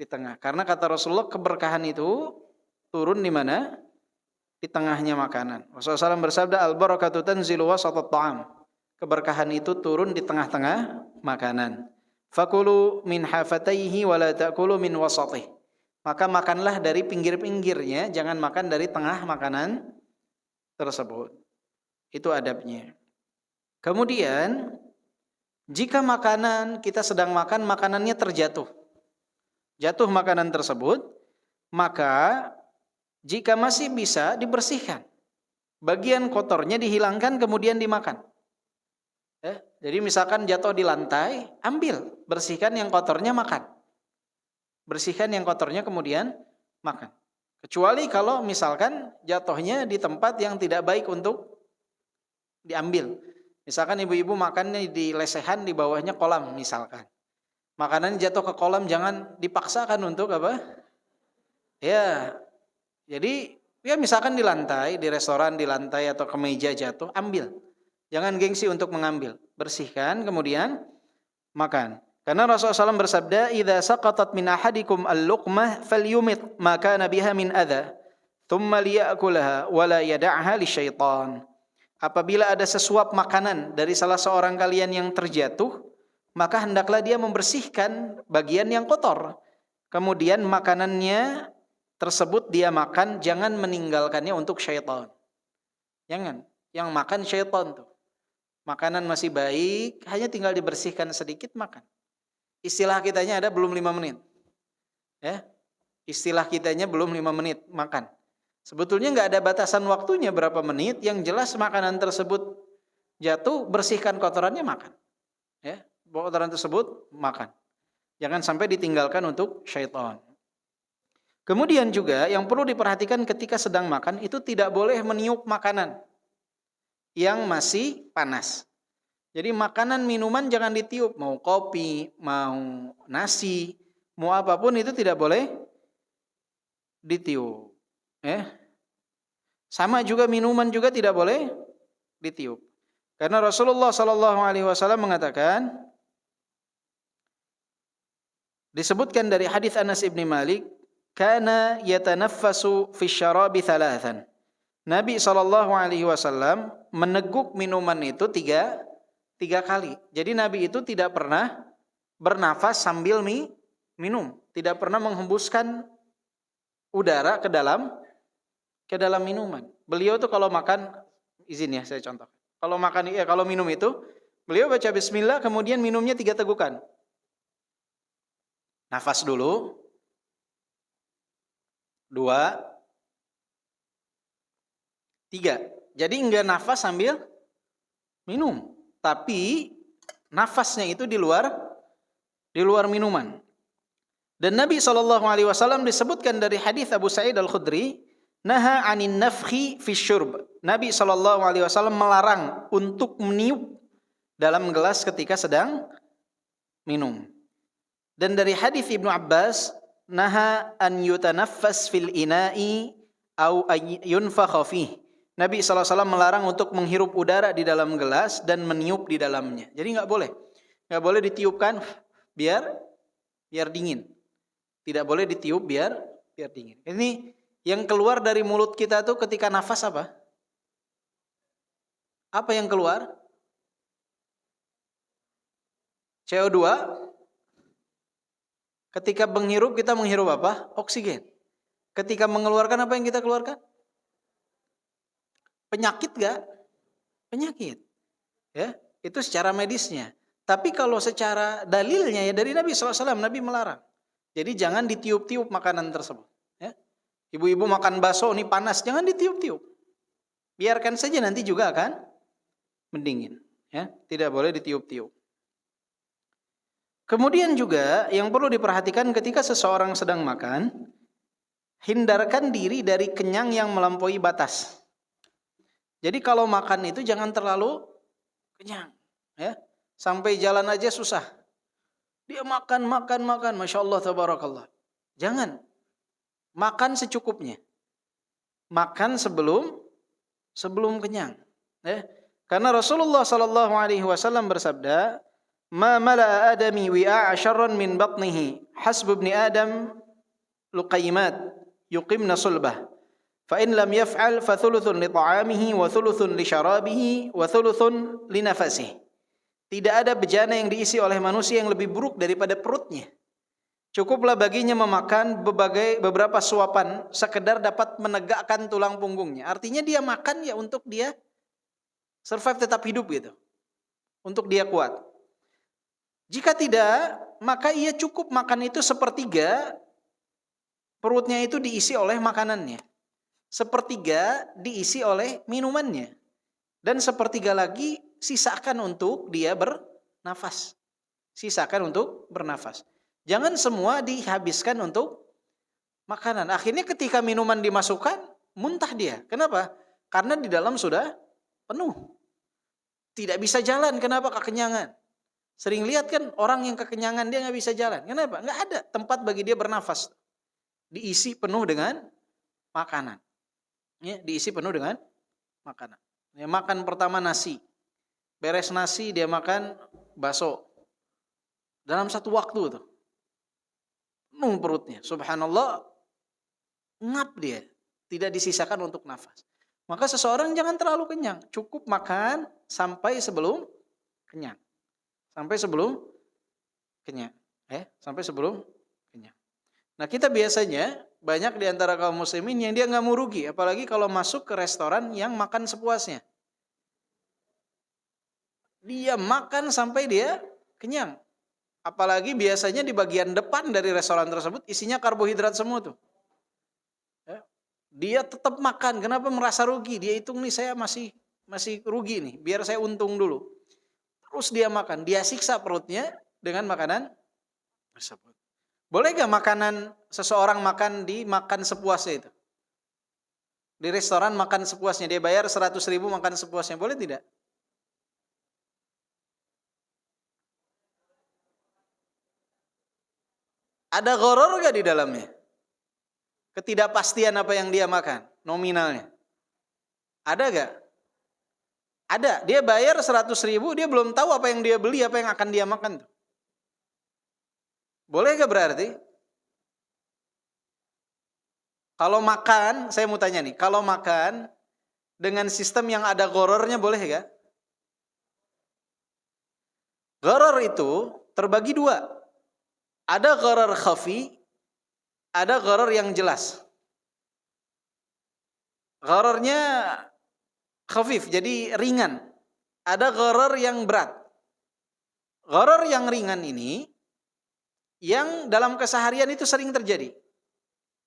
tengah. Karena kata Rasulullah keberkahan itu turun di mana? Di tengahnya makanan. Rasulullah SAW bersabda, "Al-barakatu tanzilu wasatat ta'am." Keberkahan itu turun di tengah-tengah makanan. "Fakulu min hafataihi wa la ta'kulu min wasatih." maka makanlah dari pinggir-pinggirnya, jangan makan dari tengah makanan tersebut. Itu adabnya. Kemudian, jika kita sedang makan, makanannya terjatuh. Jatuh makanan tersebut, maka jika masih bisa dibersihkan. Bagian kotornya dihilangkan kemudian dimakan. Jadi misalkan jatuh di lantai, ambil, bersihkan yang kotornya, makan. Bersihkan yang kotornya kemudian makan. Kecuali kalau misalkan jatuhnya di tempat yang tidak baik untuk diambil. Misalkan ibu-ibu makannya di lesehan, di bawahnya kolam misalkan. Makanannya jatuh ke kolam, jangan dipaksakan untuk apa? Ya, jadi ya misalkan di lantai, di restoran di lantai atau ke meja jatuh, ambil. Jangan gengsi untuk mengambil. Bersihkan kemudian makan. Karena Rasulullah SAW bersabda, "Idza saqatat min ahadikum al-luqmah falyumit ma kana biha min adza, thumma liya'kulaha wa la yad'aha lisyaitan." Apabila ada sesuap makanan dari salah seorang kalian yang terjatuh, maka hendaklah dia membersihkan bagian yang kotor. Kemudian makanannya tersebut dia makan, jangan meninggalkannya untuk syaitan. Jangan, yang makan syaitan tuh. Makanan masih baik, hanya tinggal dibersihkan sedikit, makan. Istilah kitanya ada belum 5 menit. Ya. Istilah kitanya belum 5 menit makan. Sebetulnya nggak ada batasan waktunya berapa menit, yang jelas makanan tersebut jatuh, bersihkan kotorannya, makan. Ya, kotoran tersebut makan. Jangan sampai ditinggalkan untuk syaitan. Kemudian juga yang perlu diperhatikan ketika sedang makan, itu tidak boleh meniup makanan yang masih panas. Jadi makanan, minuman jangan ditiup, mau kopi, mau nasi, mau apapun itu tidak boleh ditiup. Sama juga minuman juga tidak boleh ditiup. Karena Rasulullah SAW mengatakan, disebutkan dari hadis Anas ibn Malik, kana yatanaffasu fi syarabi thalathan. Nabi SAW meneguk minuman itu tiga kali. Jadi Nabi itu tidak pernah bernafas sambil minum, tidak pernah menghembuskan udara ke dalam minuman. Beliau tuh kalau makan, izin ya saya contoh. Kalau minum itu, beliau baca bismillah, kemudian minumnya 3 tegukan. Nafas dulu, 2, 3. Jadi enggak nafas sambil minum, tapi nafasnya itu di luar minuman. Dan Nabi SAW disebutkan dari hadis Abu Sa'id Al-Khudri, naha 'anin nafkhi fi syurb. Nabi SAW melarang untuk meniup dalam gelas ketika sedang minum. Dan dari hadis Ibnu Abbas, naha an yutanaffas fil ina'i au yunfakha fihi. Nabi SAW melarang untuk menghirup udara di dalam gelas dan meniup di dalamnya. Jadi nggak boleh ditiupkan biar dingin. Tidak boleh ditiup biar dingin. Ini yang keluar dari mulut kita tuh ketika nafas apa? Apa yang keluar? CO2. Ketika menghirup, kita menghirup apa? Oksigen. Ketika mengeluarkan, apa yang kita keluarkan? Penyakit gak? Penyakit. Ya, itu secara medisnya. Tapi kalau secara dalilnya ya dari Nabi SAW, Nabi melarang. Jadi jangan ditiup-tiup makanan tersebut. Ya. Ibu-ibu makan bakso, ini panas, jangan ditiup-tiup. Biarkan saja, nanti juga akan mendingin. Ya, tidak boleh ditiup-tiup. Kemudian juga yang perlu diperhatikan ketika seseorang sedang makan, hindarkan diri dari kenyang yang melampaui batas. Jadi kalau makan itu jangan terlalu kenyang, ya. Sampai jalan aja susah. Dia makan, Masya Allah, tabarakallah. Jangan. Makan secukupnya. Makan sebelum kenyang. Ya. Karena Rasulullah SAW bersabda, ma mala'a adami wi'a syarran min batnihi hasbu ibni adam luqaymat yuqimna sulbah fa in lam yaf'al fa thuluthun li ta'amihi wa thuluthun li syarabihi wa thuluthun li nafasihi. Tidak ada bejana yang diisi oleh manusia yang lebih buruk daripada perutnya. Cukuplah baginya memakan beberapa suapan sekedar dapat menegakkan tulang punggungnya. Artinya dia makan ya untuk dia survive, tetap hidup gitu. Untuk dia kuat. Jika tidak, maka ia cukup makan itu sepertiga, perutnya itu diisi oleh makanannya. Sepertiga diisi oleh minumannya. Dan sepertiga lagi sisakan untuk dia bernafas. Sisakan untuk bernafas. Jangan semua dihabiskan untuk makanan. Akhirnya ketika minuman dimasukkan, muntah dia. Kenapa? Karena di dalam sudah penuh. Tidak bisa jalan. Kenapa? Kekenyangan. Sering lihat kan orang yang kekenyangan dia nggak bisa jalan. Kenapa? Nggak ada tempat bagi dia bernafas. Diisi penuh dengan makanan. Ya, diisi penuh dengan makanan. Ya, makan pertama nasi. Beres nasi dia makan bakso. Dalam satu waktu tuh. Penuh perutnya. Subhanallah. Ngap dia. Tidak disisakan untuk nafas. Maka seseorang jangan terlalu kenyang. Cukup makan sampai sebelum kenyang. Sampai sebelum kenyang. Sampai sebelum kenyang. Nah, kita biasanya banyak di antara kaum muslimin yang dia nggak mau rugi. Apalagi kalau masuk ke restoran yang makan sepuasnya. Dia makan sampai dia kenyang. Apalagi biasanya di bagian depan dari restoran tersebut isinya karbohidrat semua tuh. Ya. Dia tetap makan. Kenapa merasa rugi? Dia hitung nih saya masih rugi nih. Biar saya untung dulu. Terus dia makan. Dia siksa perutnya dengan makanan tersebut. Boleh gak makanan seseorang makan sepuasnya itu? Di restoran makan sepuasnya. Dia bayar 100.000 makan sepuasnya. Boleh tidak? Ada gharar gak di dalamnya? Ketidakpastian apa yang dia makan, nominalnya. Ada gak? Ada. Dia bayar 100.000, dia belum tahu apa yang dia beli, apa yang akan dia makan. Boleh gak berarti? Kalau makan, saya mau tanya nih, kalau makan dengan sistem yang ada ghararnya boleh gak? Gharar itu terbagi dua. Ada gharar khafi, ada gharar yang jelas. Ghararnya khafif, jadi ringan. Ada gharar yang berat. Gharar yang ringan ini, yang dalam keseharian itu sering terjadi.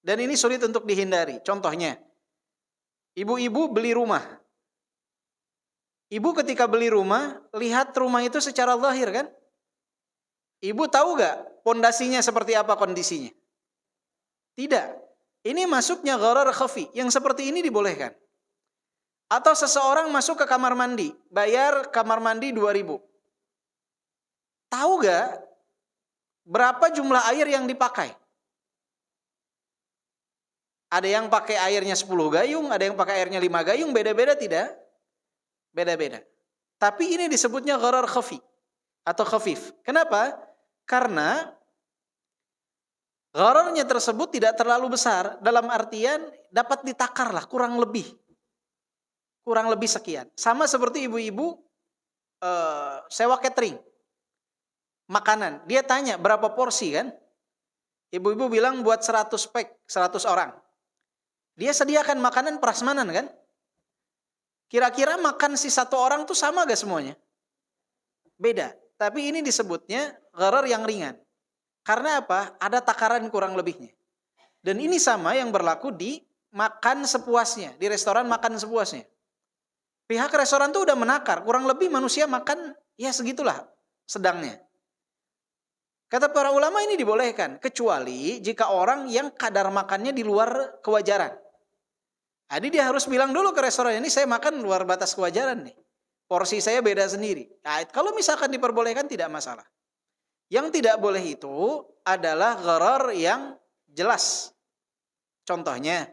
Dan ini sulit untuk dihindari. Contohnya, ibu-ibu beli rumah. Ibu ketika beli rumah, lihat rumah itu secara zahir kan? Ibu tahu gak pondasinya seperti apa kondisinya? Tidak. Ini masuknya gharar khafi. Yang seperti ini dibolehkan. Atau seseorang masuk ke kamar mandi. Bayar kamar mandi 2.000. Tahu gak berapa jumlah air yang dipakai? Ada yang pakai airnya 10 gayung. Ada yang pakai airnya 5 gayung. Beda-beda tidak? Beda-beda. Tapi ini disebutnya gharar khafi. Atau khafif. Kenapa? Karena ghararnya tersebut tidak terlalu besar. Dalam artian dapat ditakar lah, kurang lebih. Kurang lebih sekian. Sama seperti ibu-ibu sewa catering. Makanan. Dia tanya berapa porsi kan? Ibu-ibu bilang buat 100 pack, 100 orang. Dia sediakan makanan prasmanan kan? Kira-kira makan si satu orang tuh sama gak semuanya? Beda. Tapi ini disebutnya gharar yang ringan. Karena apa? Ada takaran kurang lebihnya. Dan ini sama yang berlaku di makan sepuasnya. Di restoran makan sepuasnya. Pihak restoran tuh udah menakar. Kurang lebih manusia makan ya segitulah sedangnya. Kata para ulama ini dibolehkan. Kecuali jika orang yang kadar makannya di luar kewajaran. Jadi dia harus bilang dulu ke restoran ini saya makan luar batas kewajaran nih. Porsi saya beda sendiri. Nah, kalau misalkan diperbolehkan tidak masalah. Yang tidak boleh itu adalah gharar yang jelas. Contohnya,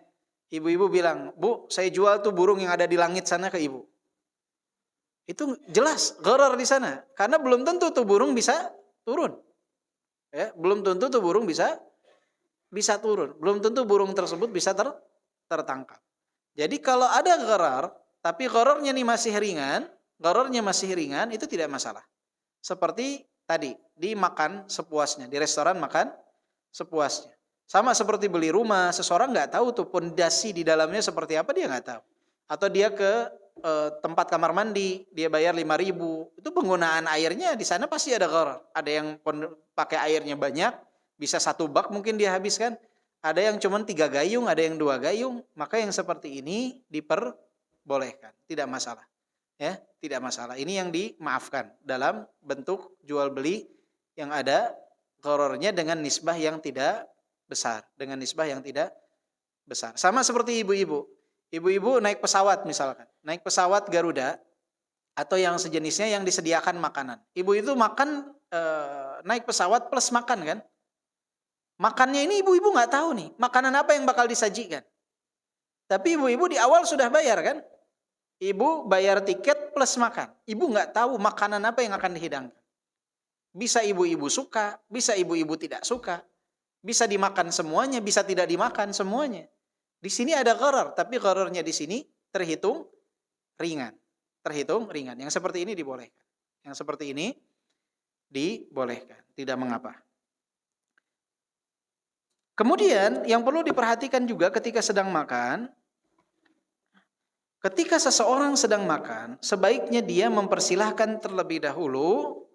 ibu-ibu bilang, Bu, saya jual tuh burung yang ada di langit sana ke ibu. Itu jelas gharar di sana. Karena belum tentu tuh burung bisa turun. Ya, belum tentu tuh burung bisa turun. Belum tentu burung tersebut bisa tertangkap. Jadi kalau ada gharar, tapi ghararnya ini masih ringan, itu tidak masalah. Seperti tadi, dimakan sepuasnya. Di restoran makan sepuasnya. Sama seperti beli rumah, seseorang nggak tahu tuh pondasi di dalamnya seperti apa, dia nggak tahu. Atau dia ke tempat kamar mandi, dia bayar 5.000, itu penggunaan airnya di sana pasti ada gharar. Ada yang pakai airnya banyak, bisa 1 bak mungkin dia habiskan. Ada yang cuma 3 gayung, ada yang 2 gayung. Maka yang seperti ini diperbolehkan, tidak masalah. Ya, tidak masalah. Ini yang dimaafkan dalam bentuk jual beli yang ada ghararnya dengan nisbah yang tidak besar, dengan nisbah yang tidak besar. Sama seperti ibu-ibu. Ibu-ibu naik pesawat misalkan, naik pesawat Garuda atau yang sejenisnya yang disediakan makanan. Ibu itu makan naik pesawat plus makan kan? Makannya ini ibu-ibu nggak tahu nih, makanan apa yang bakal disajikan. Tapi ibu-ibu di awal sudah bayar kan? Ibu bayar tiket plus makan. Ibu nggak tahu makanan apa yang akan dihidangkan. Bisa ibu-ibu suka, bisa ibu-ibu tidak suka. Bisa dimakan semuanya, bisa tidak dimakan semuanya. Di sini ada gharar, tapi ghararnya di sini terhitung ringan. Terhitung ringan. Yang seperti ini dibolehkan. Yang seperti ini dibolehkan, tidak mengapa. Kemudian yang perlu diperhatikan juga ketika sedang makan, ketika seseorang sedang makan, sebaiknya dia mempersilahkan terlebih dahulu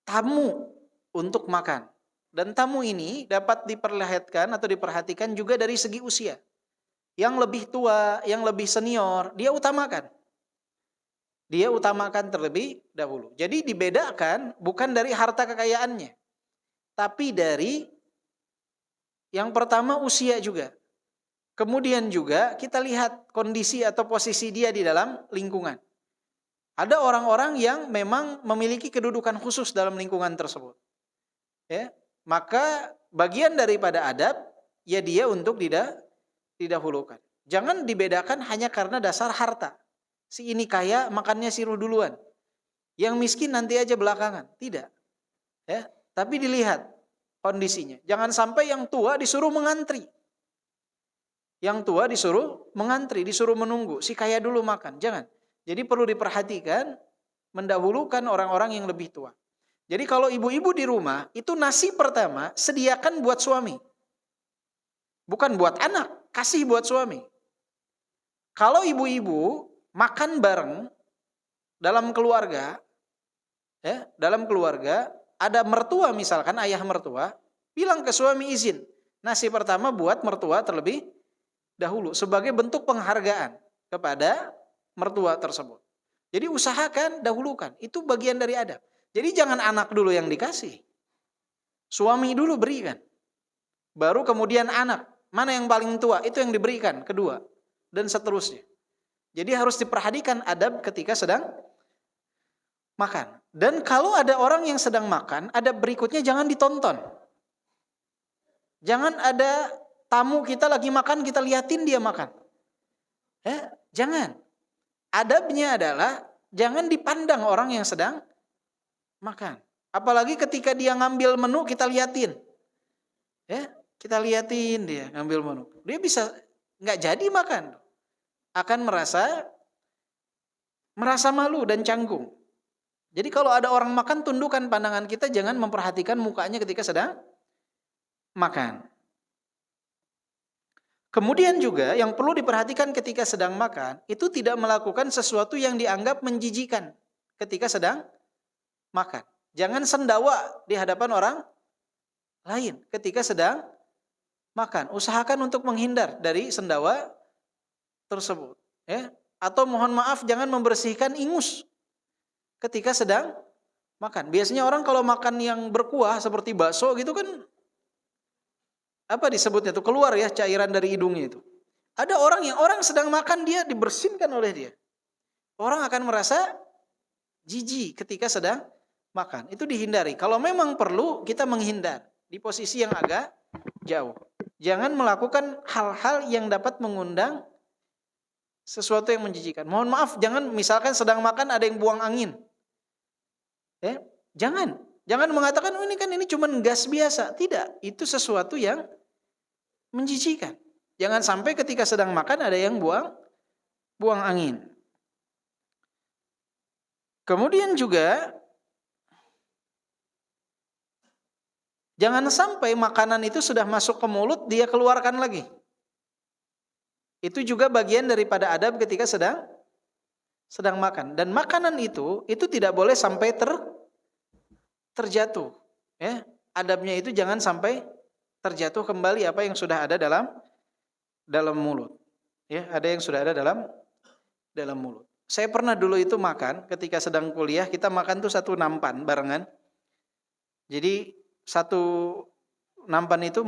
tamu untuk makan. Dan tamu ini dapat diperlihatkan atau diperhatikan juga dari segi usia. Yang lebih tua, yang lebih senior, dia utamakan. Dia utamakan terlebih dahulu. Jadi dibedakan bukan dari harta kekayaannya. Tapi dari yang pertama usia juga. Kemudian juga kita lihat kondisi atau posisi dia di dalam lingkungan. Ada orang-orang yang memang memiliki kedudukan khusus dalam lingkungan tersebut. Ya. Maka bagian daripada adab, ya dia untuk didahulukan. Jangan dibedakan hanya karena dasar harta. Si ini kaya, makannya siruh duluan. Yang miskin nanti aja belakangan. Tidak. Ya, tapi dilihat kondisinya. Jangan sampai yang tua disuruh mengantri. Yang tua disuruh mengantri, disuruh menunggu. Si kaya dulu makan. Jangan. Jadi perlu diperhatikan, mendahulukan orang-orang yang lebih tua. Jadi kalau ibu-ibu di rumah, itu nasi pertama sediakan buat suami. Bukan buat anak, kasih buat suami. Kalau ibu-ibu makan bareng dalam keluarga, ya, dalam keluarga, ada mertua misalkan, ayah mertua, bilang ke suami izin, nasi pertama buat mertua terlebih dahulu, sebagai bentuk penghargaan kepada mertua tersebut. Jadi usahakan, dahulukan, itu bagian dari adab. Jadi jangan anak dulu yang dikasih. Suami dulu berikan. Baru kemudian anak. Mana yang paling tua, itu yang diberikan kedua. Dan seterusnya. Jadi harus diperhatikan adab ketika sedang makan. Dan kalau ada orang yang sedang makan, adab berikutnya jangan ditonton. Jangan ada tamu kita lagi makan, kita liatin dia makan. Jangan. Adabnya adalah jangan dipandang orang yang sedang makan. Apalagi ketika dia ngambil menu kita liatin. Ya, kita liatin dia ngambil menu. Dia bisa nggak jadi makan. Akan merasa malu dan canggung. Jadi kalau ada orang makan, tundukkan pandangan kita, jangan memperhatikan mukanya ketika sedang makan. Kemudian juga yang perlu diperhatikan ketika sedang makan, itu tidak melakukan sesuatu yang dianggap menjijikan ketika sedang makan. Jangan sendawa di hadapan orang lain ketika sedang makan. Usahakan untuk menghindar dari sendawa tersebut. Ya. Atau mohon maaf, jangan membersihkan ingus ketika sedang makan. Biasanya orang kalau makan yang berkuah seperti bakso gitu kan, apa disebutnya tuh, keluar ya cairan dari hidungnya itu. Ada orang sedang makan, dia dibersihkan oleh dia. Orang akan merasa jijik ketika sedang makan. Itu dihindari. Kalau memang perlu, kita menghindar di posisi yang agak jauh. Jangan melakukan hal-hal yang dapat mengundang sesuatu yang menjijikan. Mohon maaf, jangan misalkan sedang makan ada yang buang angin. Ya, jangan mengatakan ini cuma gas biasa. Tidak, itu sesuatu yang menjijikan. Jangan sampai ketika sedang makan ada yang buang angin. Kemudian juga Jangan sampai makanan itu sudah masuk ke mulut, dia keluarkan lagi. Itu juga bagian daripada adab ketika sedang makan. Dan makanan itu tidak boleh sampai terjatuh. Ya, adabnya itu jangan sampai terjatuh kembali apa yang sudah ada dalam mulut. Ya, ada yang sudah ada dalam mulut. Saya pernah dulu itu makan ketika sedang kuliah, kita makan tuh satu nampan barengan. Jadi satu nampan itu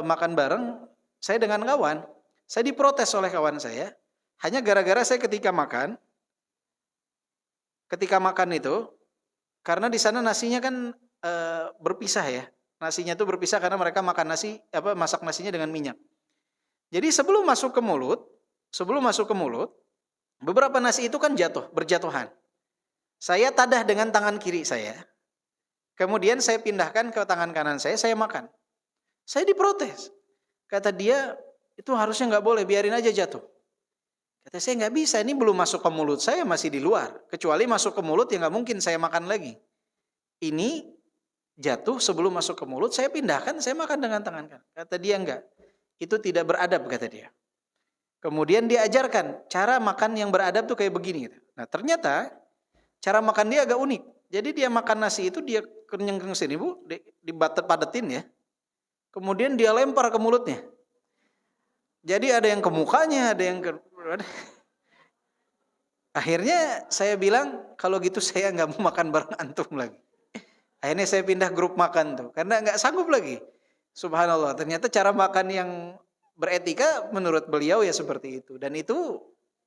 makan bareng, saya dengan kawan. Saya diprotes oleh kawan saya, hanya gara-gara saya ketika makan itu, karena di sana nasinya kan berpisah ya. Nasinya itu berpisah karena mereka makan masak nasinya dengan minyak. Jadi sebelum masuk ke mulut, beberapa nasi itu kan berjatuhan. Saya tadah dengan tangan kiri saya. Kemudian saya pindahkan ke tangan kanan saya makan. Saya diprotes. Kata dia, itu harusnya nggak boleh, biarin aja jatuh. Kata saya, nggak bisa, ini belum masuk ke mulut saya, masih di luar. Kecuali masuk ke mulut ya nggak mungkin saya makan lagi. Ini jatuh sebelum masuk ke mulut, saya pindahkan, saya makan dengan tangan kanan. Kata dia, enggak. Itu tidak beradab, kata dia. Kemudian dia ajarkan, cara makan yang beradab tuh kayak begini. Nah ternyata, cara makan dia agak unik. Jadi dia makan nasi itu, dia kenyang sini bu, dipadetin ya. Kemudian dia lempar ke mulutnya. Jadi ada yang ke mukanya, ada yang ke... Akhirnya saya bilang, kalau gitu saya nggak mau makan bareng antum lagi. Akhirnya saya pindah grup makan tuh, karena nggak sanggup lagi. Subhanallah, ternyata cara makan yang beretika menurut beliau ya seperti itu. Dan itu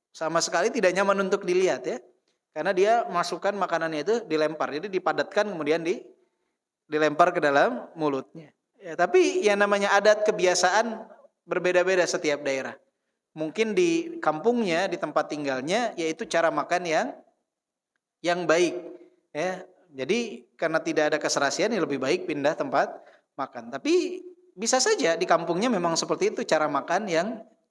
sama sekali tidak nyaman untuk dilihat ya. Karena dia masukkan makanannya itu dilempar, jadi dipadatkan kemudian dilempar ke dalam mulutnya. Ya, tapi yang namanya adat kebiasaan berbeda-beda setiap daerah. Mungkin di kampungnya, di tempat tinggalnya, yaitu cara makan yang baik. Ya, jadi karena tidak ada keserasian, ya lebih baik pindah tempat makan. Tapi bisa saja di kampungnya memang seperti itu cara makan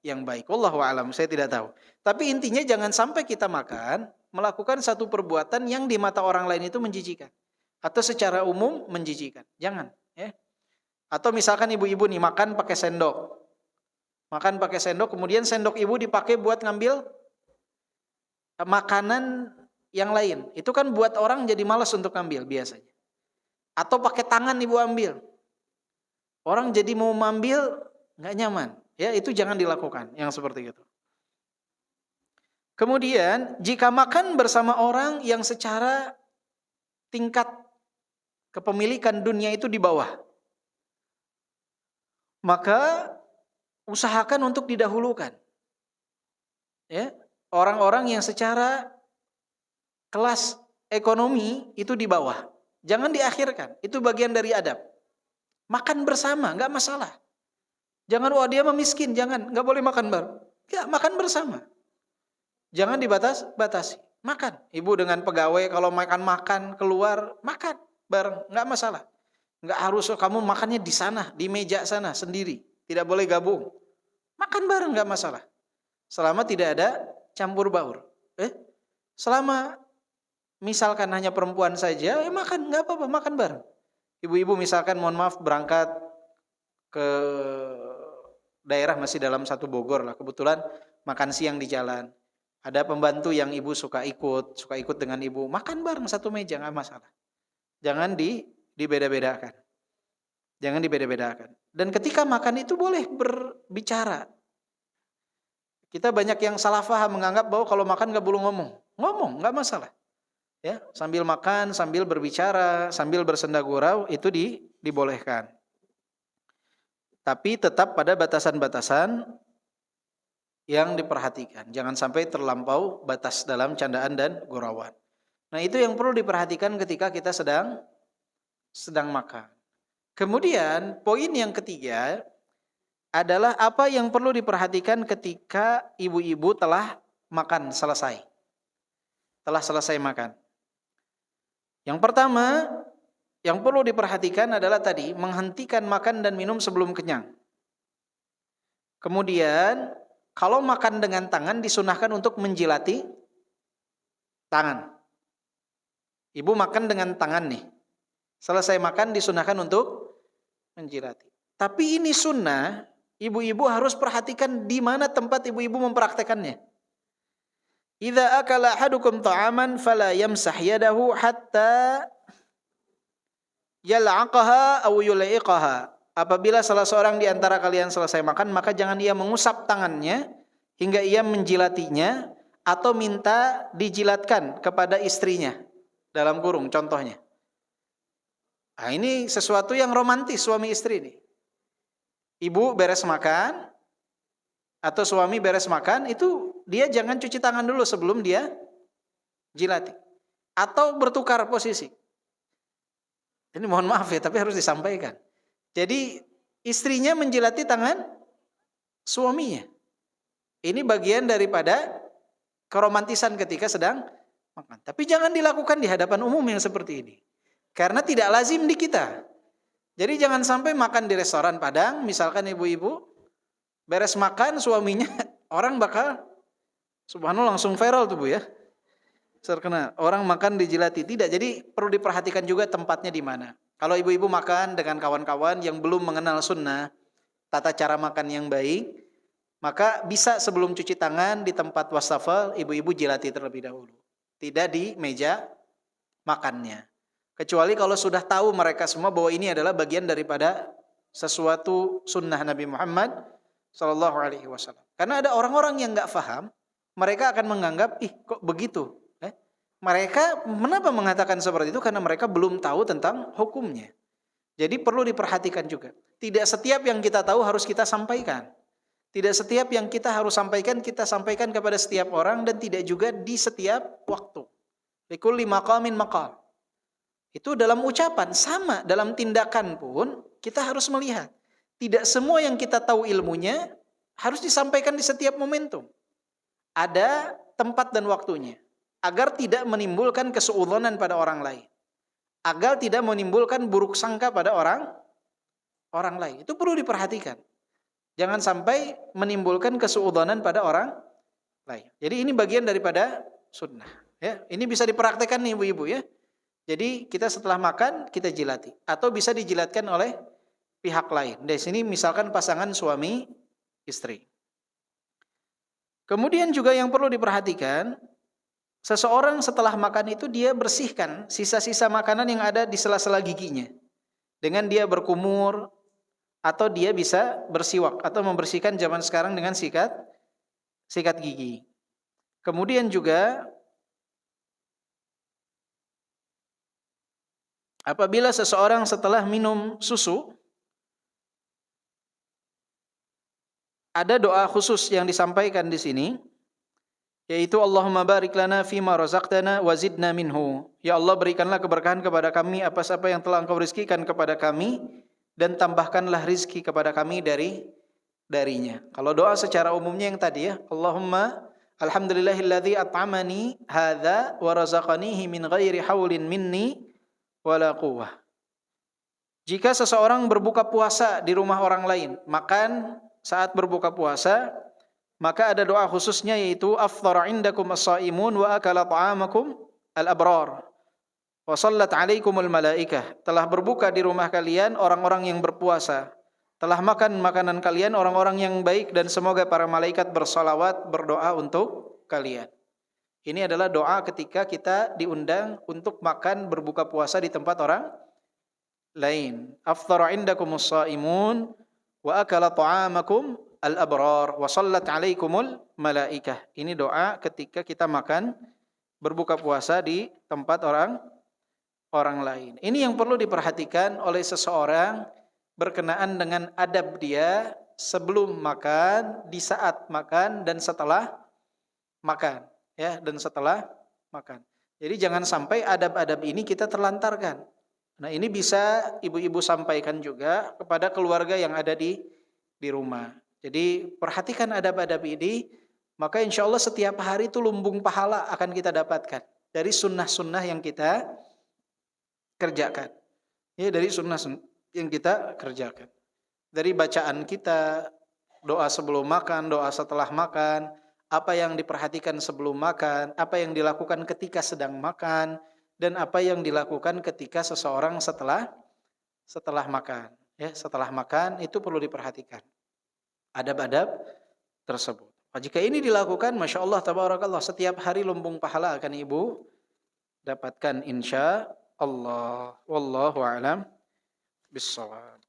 yang baik. Wallahu a'lam, saya tidak tahu. Tapi intinya jangan sampai kita makan melakukan satu perbuatan yang di mata orang lain itu menjijikan atau secara umum menjijikan. Jangan, ya. Atau misalkan ibu-ibu nih makan pakai sendok. Makan pakai sendok, kemudian sendok ibu dipakai buat ngambil makanan yang lain. Itu kan buat orang jadi malas untuk ngambil biasanya. Atau pakai tangan ibu ambil. Orang jadi mau mengambil nggak nyaman. Ya, itu jangan dilakukan yang seperti itu. Kemudian, jika makan bersama orang yang secara tingkat kepemilikan dunia itu di bawah, maka usahakan untuk didahulukan. Ya, orang-orang yang secara kelas ekonomi itu di bawah, jangan diakhirkan. Itu bagian dari adab. Makan bersama, nggak masalah. Jangan, wah dia miskin, jangan, nggak boleh makan bareng. Ya, makan bersama. Jangan batasi. Makan. Ibu dengan pegawai kalau makan keluar, makan bareng, nggak masalah. Nggak harus kamu makannya di sana, di meja sana sendiri. Tidak boleh gabung. Makan bareng nggak masalah. Selama tidak ada campur baur. Selama misalkan hanya perempuan saja, makan nggak apa-apa, makan bareng. Ibu-ibu misalkan mohon maaf berangkat ke daerah masih dalam satu Bogor lah, kebetulan makan siang di jalan. Ada pembantu yang ibu suka ikut dengan ibu, makan bareng satu meja nggak masalah. Jangan dibeda-bedakan. Jangan dibeda-bedakan. Dan ketika makan itu boleh berbicara. Kita banyak yang salah paham menganggap bahwa kalau makan nggak boleh ngomong. Ngomong nggak masalah. Ya, sambil makan, sambil berbicara, sambil bersenda gurau itu dibolehkan. Tapi tetap pada batasan-batasan yang diperhatikan. Jangan sampai terlampau batas dalam candaan dan gurauan. Nah, itu yang perlu diperhatikan ketika kita sedang makan. Kemudian, poin yang ketiga adalah apa yang perlu diperhatikan ketika ibu-ibu telah makan selesai. Telah selesai makan. Yang pertama, yang perlu diperhatikan adalah tadi, menghentikan makan dan minum sebelum kenyang. Kemudian, kalau makan dengan tangan disunahkan untuk menjilati tangan. Ibu makan dengan tangan nih. Selesai makan disunahkan untuk menjilati. Tapi ini sunnah, ibu-ibu harus perhatikan di mana tempat ibu-ibu mempraktekannya. Idza akala ahadukum ta'aman fala yamsah yadahu hatta yal'aqaha aw yul'iqaha. Apabila salah seorang di antara kalian selesai makan, maka jangan ia mengusap tangannya hingga ia menjilatinya atau minta dijilatkan kepada istrinya. Dalam kurung contohnya. Nah, ini sesuatu yang romantis suami istri ini. Ibu beres makan atau suami beres makan, itu dia jangan cuci tangan dulu sebelum dia jilati. Atau bertukar posisi. Ini mohon maaf ya, tapi harus disampaikan. Jadi istrinya menjilati tangan suaminya. Ini bagian daripada keromantisan ketika sedang makan. Tapi jangan dilakukan di hadapan umum yang seperti ini. Karena tidak lazim di kita. Jadi jangan sampai makan di restoran Padang, misalkan ibu-ibu beres makan suaminya, orang bakal subhanallah langsung viral tuh Bu ya. Terkenal orang makan dijilati, tidak. Jadi perlu diperhatikan juga tempatnya di mana. Kalau ibu-ibu makan dengan kawan-kawan yang belum mengenal sunnah, tata cara makan yang baik, maka bisa sebelum cuci tangan di tempat wastafel, ibu-ibu jilati terlebih dahulu. Tidak di meja makannya. Kecuali kalau sudah tahu mereka semua bahwa ini adalah bagian daripada sesuatu sunnah Nabi Muhammad Sallallahu Alaihi Wasallam. Karena ada orang-orang yang nggak paham, mereka akan menganggap, kok begitu? Mereka kenapa mengatakan seperti itu? Karena mereka belum tahu tentang hukumnya. Jadi perlu diperhatikan juga. Tidak setiap yang kita tahu harus kita sampaikan. Tidak setiap yang kita harus sampaikan, kita sampaikan kepada setiap orang, dan tidak juga di setiap waktu. Likulli maqamin maqal. Itu dalam ucapan, sama dalam tindakan pun kita harus melihat. Tidak semua yang kita tahu ilmunya harus disampaikan di setiap momentum. Ada tempat dan waktunya. Agar tidak menimbulkan kesuudzon pada orang lain. Agar tidak menimbulkan buruk sangka pada orang lain. Itu perlu diperhatikan. Jangan sampai menimbulkan kesuudzonan pada orang lain. Jadi ini bagian daripada sunnah. Ya, ini bisa dipraktekkan nih ibu-ibu ya. Jadi kita setelah makan kita jilati. Atau bisa dijilatkan oleh pihak lain. Di sini misalkan pasangan suami istri. Kemudian juga yang perlu diperhatikan, seseorang setelah makan itu dia bersihkan sisa-sisa makanan yang ada di sela-sela giginya. Dengan dia berkumur, atau dia bisa bersiwak, atau membersihkan zaman sekarang dengan sikat gigi. Kemudian juga, apabila seseorang setelah minum susu, ada doa khusus yang disampaikan di sini, yaitu Allahumma barik lana fima razaqtana wa zidna minhu. Ya Allah, berikanlah keberkahan kepada kami apa-apa yang telah Engkau rizkikan kepada kami, dan tambahkanlah rizki kepada kami darinya. Kalau doa secara umumnya yang tadi ya, Allahumma alhamdulillahilladzi at'amani hadza wa razaqanihi min ghairi haulin minni wala quwwah. Jika seseorang berbuka puasa di rumah orang lain, makan saat berbuka puasa, maka ada doa khususnya, yaitu afthara indakum as-saimun wa akala ta'amakum al-abrar wa sallat alaikumul malaikah. Telah berbuka di rumah kalian orang-orang yang berpuasa, telah makan makanan kalian orang-orang yang baik, dan semoga para malaikat bersalawat berdoa untuk kalian. Ini adalah doa ketika kita diundang untuk makan berbuka puasa di tempat orang lain. Afthara indakumus saimun wa akala ta'amakum al-abrar wa sallat alaikumul malaikah. Ini doa ketika kita makan berbuka puasa di tempat orang lain. Ini yang perlu diperhatikan oleh seseorang berkenaan dengan adab dia sebelum makan, di saat makan, dan setelah makan, ya, dan setelah makan. Jadi jangan sampai adab-adab ini kita terlantarkan. Nah, ini bisa ibu-ibu sampaikan juga kepada keluarga yang ada di rumah. Jadi perhatikan adab-adab ini, maka insya Allah setiap hari itu lumbung pahala akan kita dapatkan dari sunnah-sunnah yang kita kerjakan. Ya, dari sunnah yang kita kerjakan. Dari bacaan kita, doa sebelum makan, doa setelah makan, apa yang diperhatikan sebelum makan, apa yang dilakukan ketika sedang makan, dan apa yang dilakukan ketika seseorang setelah makan. Ya, setelah makan itu perlu diperhatikan adab-adab tersebut. Jika ini dilakukan, masya Allah, tabarakallah, setiap hari lumbung pahala akan ibu dapatkan insya Allah. Wallahu a'lam bishawab.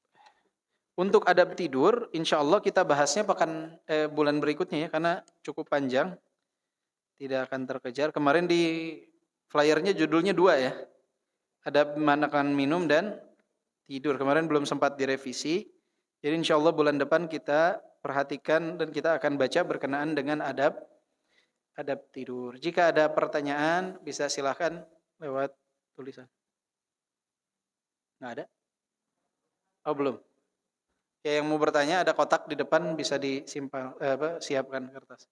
Untuk adab tidur, insya Allah kita bahasnya bulan berikutnya ya, karena cukup panjang, tidak akan terkejar. Kemarin di flyernya judulnya 2 ya, adab makan minum dan tidur. Kemarin belum sempat direvisi, jadi insya Allah bulan depan kita perhatikan dan kita akan baca berkenaan dengan adab tidur. Jika ada pertanyaan bisa silakan lewat tulisan. Nggak ada? Oh belum. Ya, yang mau bertanya ada kotak di depan, bisa siapkan kertas.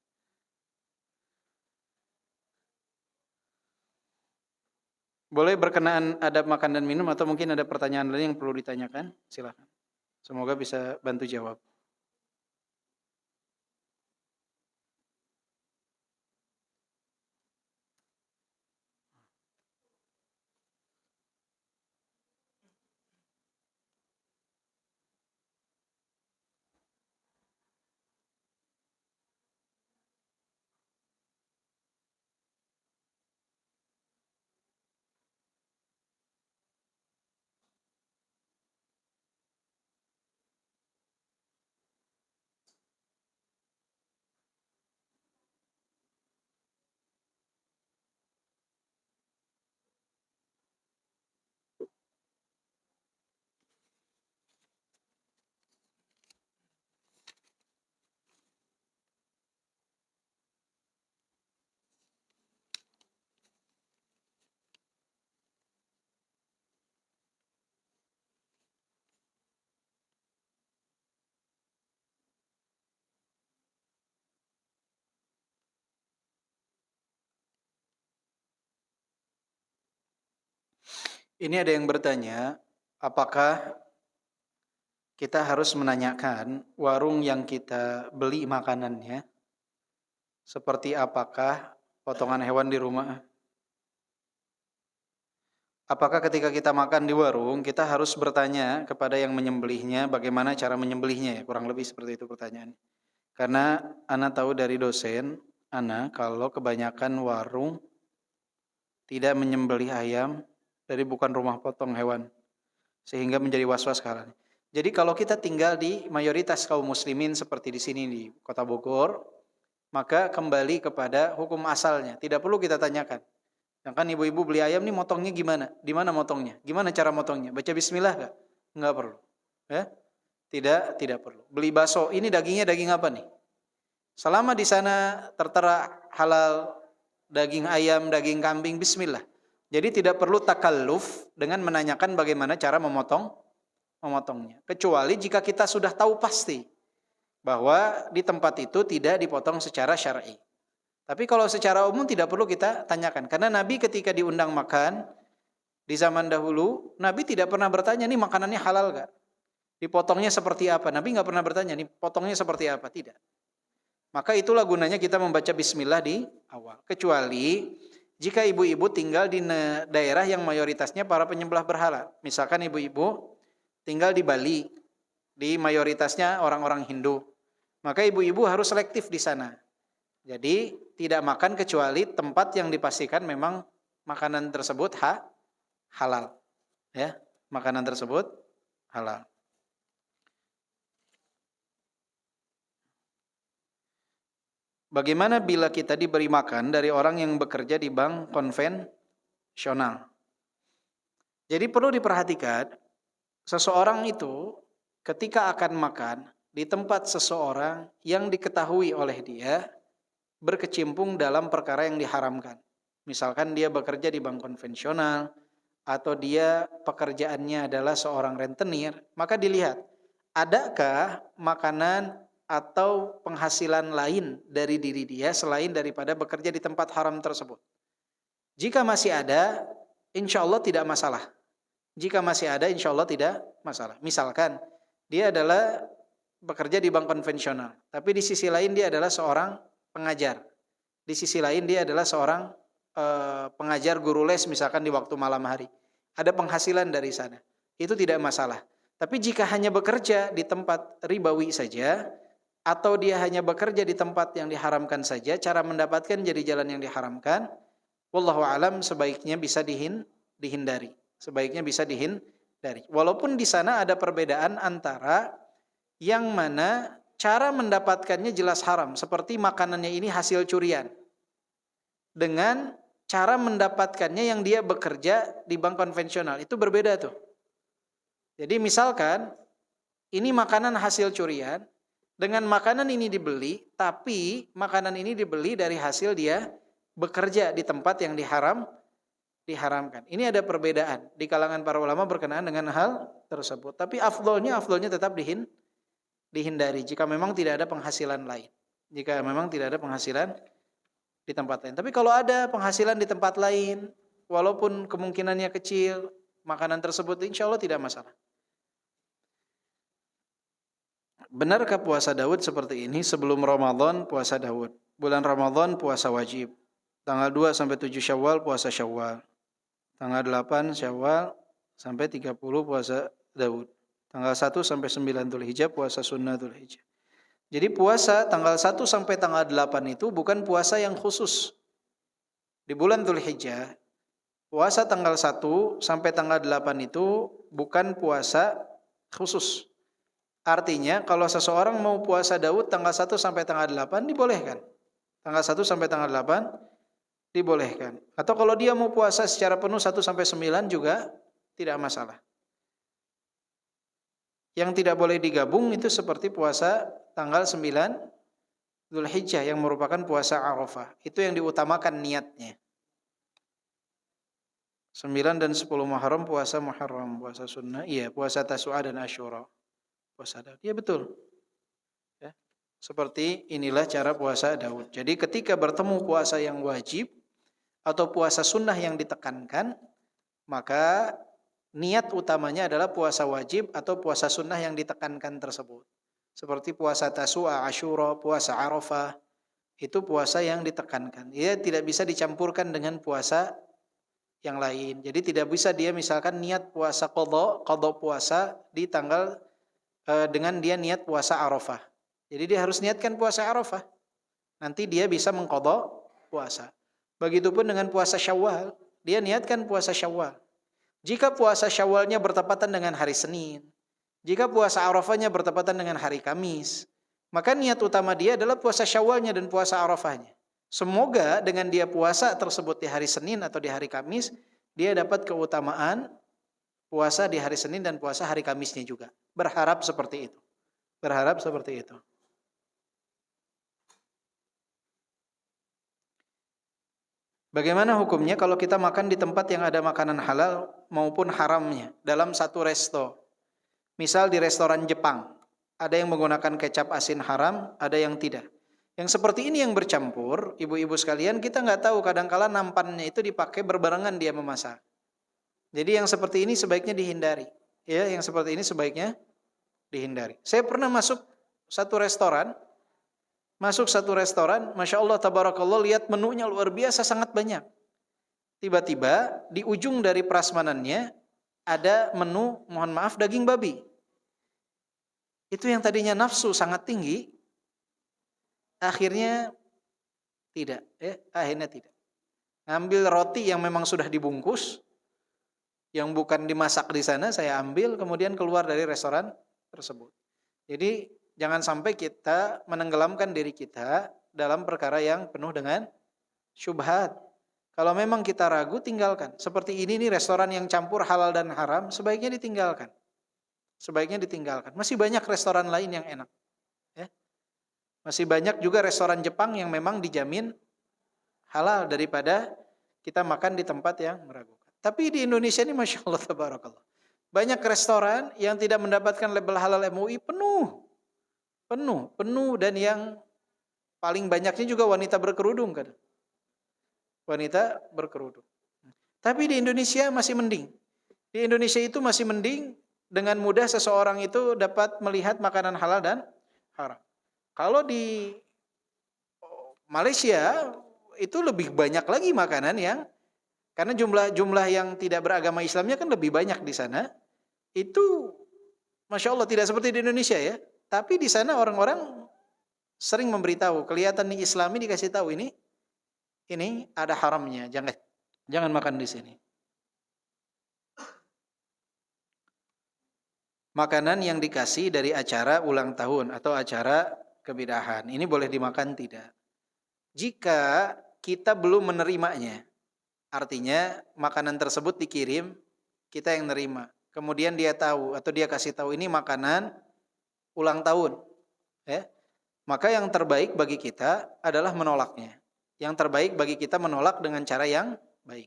Boleh berkenaan adab makan dan minum atau mungkin ada pertanyaan lain yang perlu ditanyakan? Silakan. Semoga bisa bantu jawab. Ini ada yang bertanya, apakah kita harus menanyakan warung yang kita beli makanannya seperti apakah potongan hewan di rumah? Apakah ketika kita makan di warung kita harus bertanya kepada yang menyembelihnya bagaimana cara menyembelihnya ya? Kurang lebih seperti itu pertanyaannya. Karena ana tahu dari dosen ana kalau kebanyakan warung tidak menyembelih ayam dari bukan rumah potong hewan, sehingga menjadi was-was sekarang. Jadi kalau kita tinggal di mayoritas kaum muslimin seperti di sini di Kota Bogor, maka kembali kepada hukum asalnya. Tidak perlu kita tanyakan. Sedangkan ibu-ibu beli ayam nih motongnya gimana? Di mana motongnya? Gimana cara motongnya? Baca bismillah enggak? Enggak perlu. Ya? Tidak perlu. Beli bakso, ini dagingnya daging apa nih? Selama di sana tertera halal daging ayam, daging kambing, bismillah. Jadi tidak perlu takalluf dengan menanyakan bagaimana cara memotongnya. Kecuali jika kita sudah tahu pasti bahwa di tempat itu tidak dipotong secara syar'i. Tapi kalau secara umum tidak perlu kita tanyakan. Karena Nabi ketika diundang makan di zaman dahulu, Nabi tidak pernah bertanya, nih makanannya halal gak? Dipotongnya seperti apa? Nabi gak pernah bertanya, nih potongnya seperti apa? Tidak. Maka itulah gunanya kita membaca bismillah di awal. Kecuali jika ibu-ibu tinggal di daerah yang mayoritasnya para penyembelih berhala. Misalkan ibu-ibu tinggal di Bali, di mayoritasnya orang-orang Hindu. Maka ibu-ibu harus selektif di sana. Jadi tidak makan kecuali tempat yang dipastikan memang makanan tersebut halal. Ya, makanan tersebut halal. Bagaimana bila kita diberi makan dari orang yang bekerja di bank konvensional? Jadi perlu diperhatikan, seseorang itu ketika akan makan di tempat seseorang yang diketahui oleh dia berkecimpung dalam perkara yang diharamkan. Misalkan dia bekerja di bank konvensional atau dia pekerjaannya adalah seorang rentenir, maka dilihat adakah makanan atau penghasilan lain dari diri dia selain daripada bekerja di tempat haram tersebut. Jika masih ada, insya Allah tidak masalah. Jika masih ada, insya Allah tidak masalah. Misalkan dia adalah bekerja di bank konvensional, tapi di sisi lain dia adalah seorang pengajar. Di sisi lain dia adalah seorang pengajar guru les misalkan di waktu malam hari. Ada penghasilan dari sana. Itu tidak masalah. Tapi jika hanya bekerja di tempat ribawi saja, atau dia hanya bekerja di tempat yang diharamkan saja, cara mendapatkan jadi jalan yang diharamkan, wallahu alam sebaiknya bisa dihindari. Sebaiknya bisa dihindari. Walaupun di sana ada perbedaan antara yang mana cara mendapatkannya jelas haram, seperti makanannya ini hasil curian, dengan cara mendapatkannya yang dia bekerja di bank konvensional, itu berbeda tuh. Jadi misalkan ini makanan hasil curian, dengan makanan ini dibeli, tapi makanan ini dibeli dari hasil dia bekerja di tempat yang diharamkan. Ini ada perbedaan di kalangan para ulama berkenaan dengan hal tersebut. Tapi afdolnya tetap dihindari jika memang tidak ada penghasilan lain. Jika memang tidak ada penghasilan di tempat lain. Tapi kalau ada penghasilan di tempat lain, walaupun kemungkinannya kecil, makanan tersebut insya Allah tidak masalah. Benarkah puasa Daud seperti ini? Sebelum Ramadan puasa Daud, bulan Ramadan puasa wajib, tanggal 2 sampai 7 Syawal puasa Syawal, tanggal 8 Syawal sampai 30 puasa Daud, tanggal 1 sampai 9 Dzulhijjah puasa sunnah Dzulhijjah. Jadi puasa tanggal 1 sampai tanggal 8 itu bukan puasa yang khusus di bulan Dzulhijjah. Puasa tanggal 1 sampai tanggal 8 itu bukan puasa khusus. Artinya kalau seseorang mau puasa Daud tanggal 1 sampai tanggal 8 dibolehkan. Tanggal 1 sampai tanggal 8 dibolehkan. Atau kalau dia mau puasa secara penuh 1 sampai 9 juga tidak masalah. Yang tidak boleh digabung itu seperti puasa tanggal 9 Dzulhijjah yang merupakan puasa Arafah. Itu yang diutamakan niatnya. 9 dan 10 Muharram puasa Muharram, puasa sunnah. Iya, puasa Tasu'a dan Asyura. Puasa Daud. Ya betul. Ya. Seperti inilah cara puasa Daud. Jadi ketika bertemu puasa yang wajib atau puasa sunnah yang ditekankan, maka niat utamanya adalah puasa wajib atau puasa sunnah yang ditekankan tersebut. Seperti puasa Tasu'a, Asyura, puasa Arafah, itu puasa yang ditekankan. Ia tidak bisa dicampurkan dengan puasa yang lain. Jadi tidak bisa dia misalkan niat puasa qadha puasa di tanggal dengan dia niat puasa Arafah. Jadi dia harus niatkan puasa Arafah. Nanti dia bisa mengqadha puasa. Begitupun dengan puasa Syawal, dia niatkan puasa Syawal. Jika puasa Syawalnya bertepatan dengan hari Senin, jika puasa Arafahnya bertepatan dengan hari Kamis, maka niat utama dia adalah puasa Syawalnya dan puasa Arafahnya. Semoga dengan dia puasa tersebut di hari Senin atau di hari Kamis, dia dapat keutamaan puasa di hari Senin dan puasa hari Kamisnya juga. Berharap seperti itu. Berharap seperti itu. Bagaimana hukumnya kalau kita makan di tempat yang ada makanan halal maupun haramnya dalam satu resto? Misal di restoran Jepang, ada yang menggunakan kecap asin haram, ada yang tidak. Yang seperti ini yang bercampur, ibu-ibu sekalian, kita nggak tahu kadang-kala nampannya itu dipakai berbarengan dia memasak. Jadi yang seperti ini sebaiknya dihindari. Ya, yang seperti ini sebaiknya dihindari. Saya pernah masuk satu restoran, Masya Allah, tabarakallah, lihat menunya luar biasa sangat banyak. Tiba-tiba di ujung dari prasmanannya ada menu, mohon maaf, daging babi. Itu yang tadinya nafsu sangat tinggi, akhirnya tidak. Ngambil roti yang memang sudah dibungkus, yang bukan dimasak di sana, saya ambil, kemudian keluar dari restoran tersebut. Jadi jangan sampai kita menenggelamkan diri kita dalam perkara yang penuh dengan syubhat. Kalau memang kita ragu, tinggalkan. Seperti ini nih restoran yang campur halal dan haram, sebaiknya ditinggalkan. Sebaiknya ditinggalkan. Masih banyak restoran lain yang enak. Ya. Masih banyak juga restoran Jepang yang memang dijamin halal daripada kita makan di tempat yang meragukan. Tapi di Indonesia ini Masya Allah, tabarakallah, banyak restoran yang tidak mendapatkan label halal MUI penuh, dan yang paling banyaknya juga wanita berkerudung kan. Wanita berkerudung. Tapi di Indonesia masih mending. Di Indonesia itu masih mending, dengan mudah seseorang itu dapat melihat makanan halal dan haram. Kalau di Malaysia itu lebih banyak lagi makanan yang, karena jumlah yang tidak beragama Islamnya kan lebih banyak di sana, itu Masya Allah, tidak seperti di Indonesia ya. Tapi di sana orang-orang sering memberitahu, kelihatan nih Islami dikasih tahu ini ada haramnya, jangan makan di sini. Makanan yang dikasih dari acara ulang tahun atau acara kebidahan, ini boleh dimakan tidak? Jika kita belum menerimanya, artinya makanan tersebut dikirim, kita yang nerima. Kemudian dia tahu atau dia kasih tahu ini makanan ulang tahun, ya. Maka yang terbaik bagi kita adalah menolaknya. Yang terbaik bagi kita menolak dengan cara yang baik.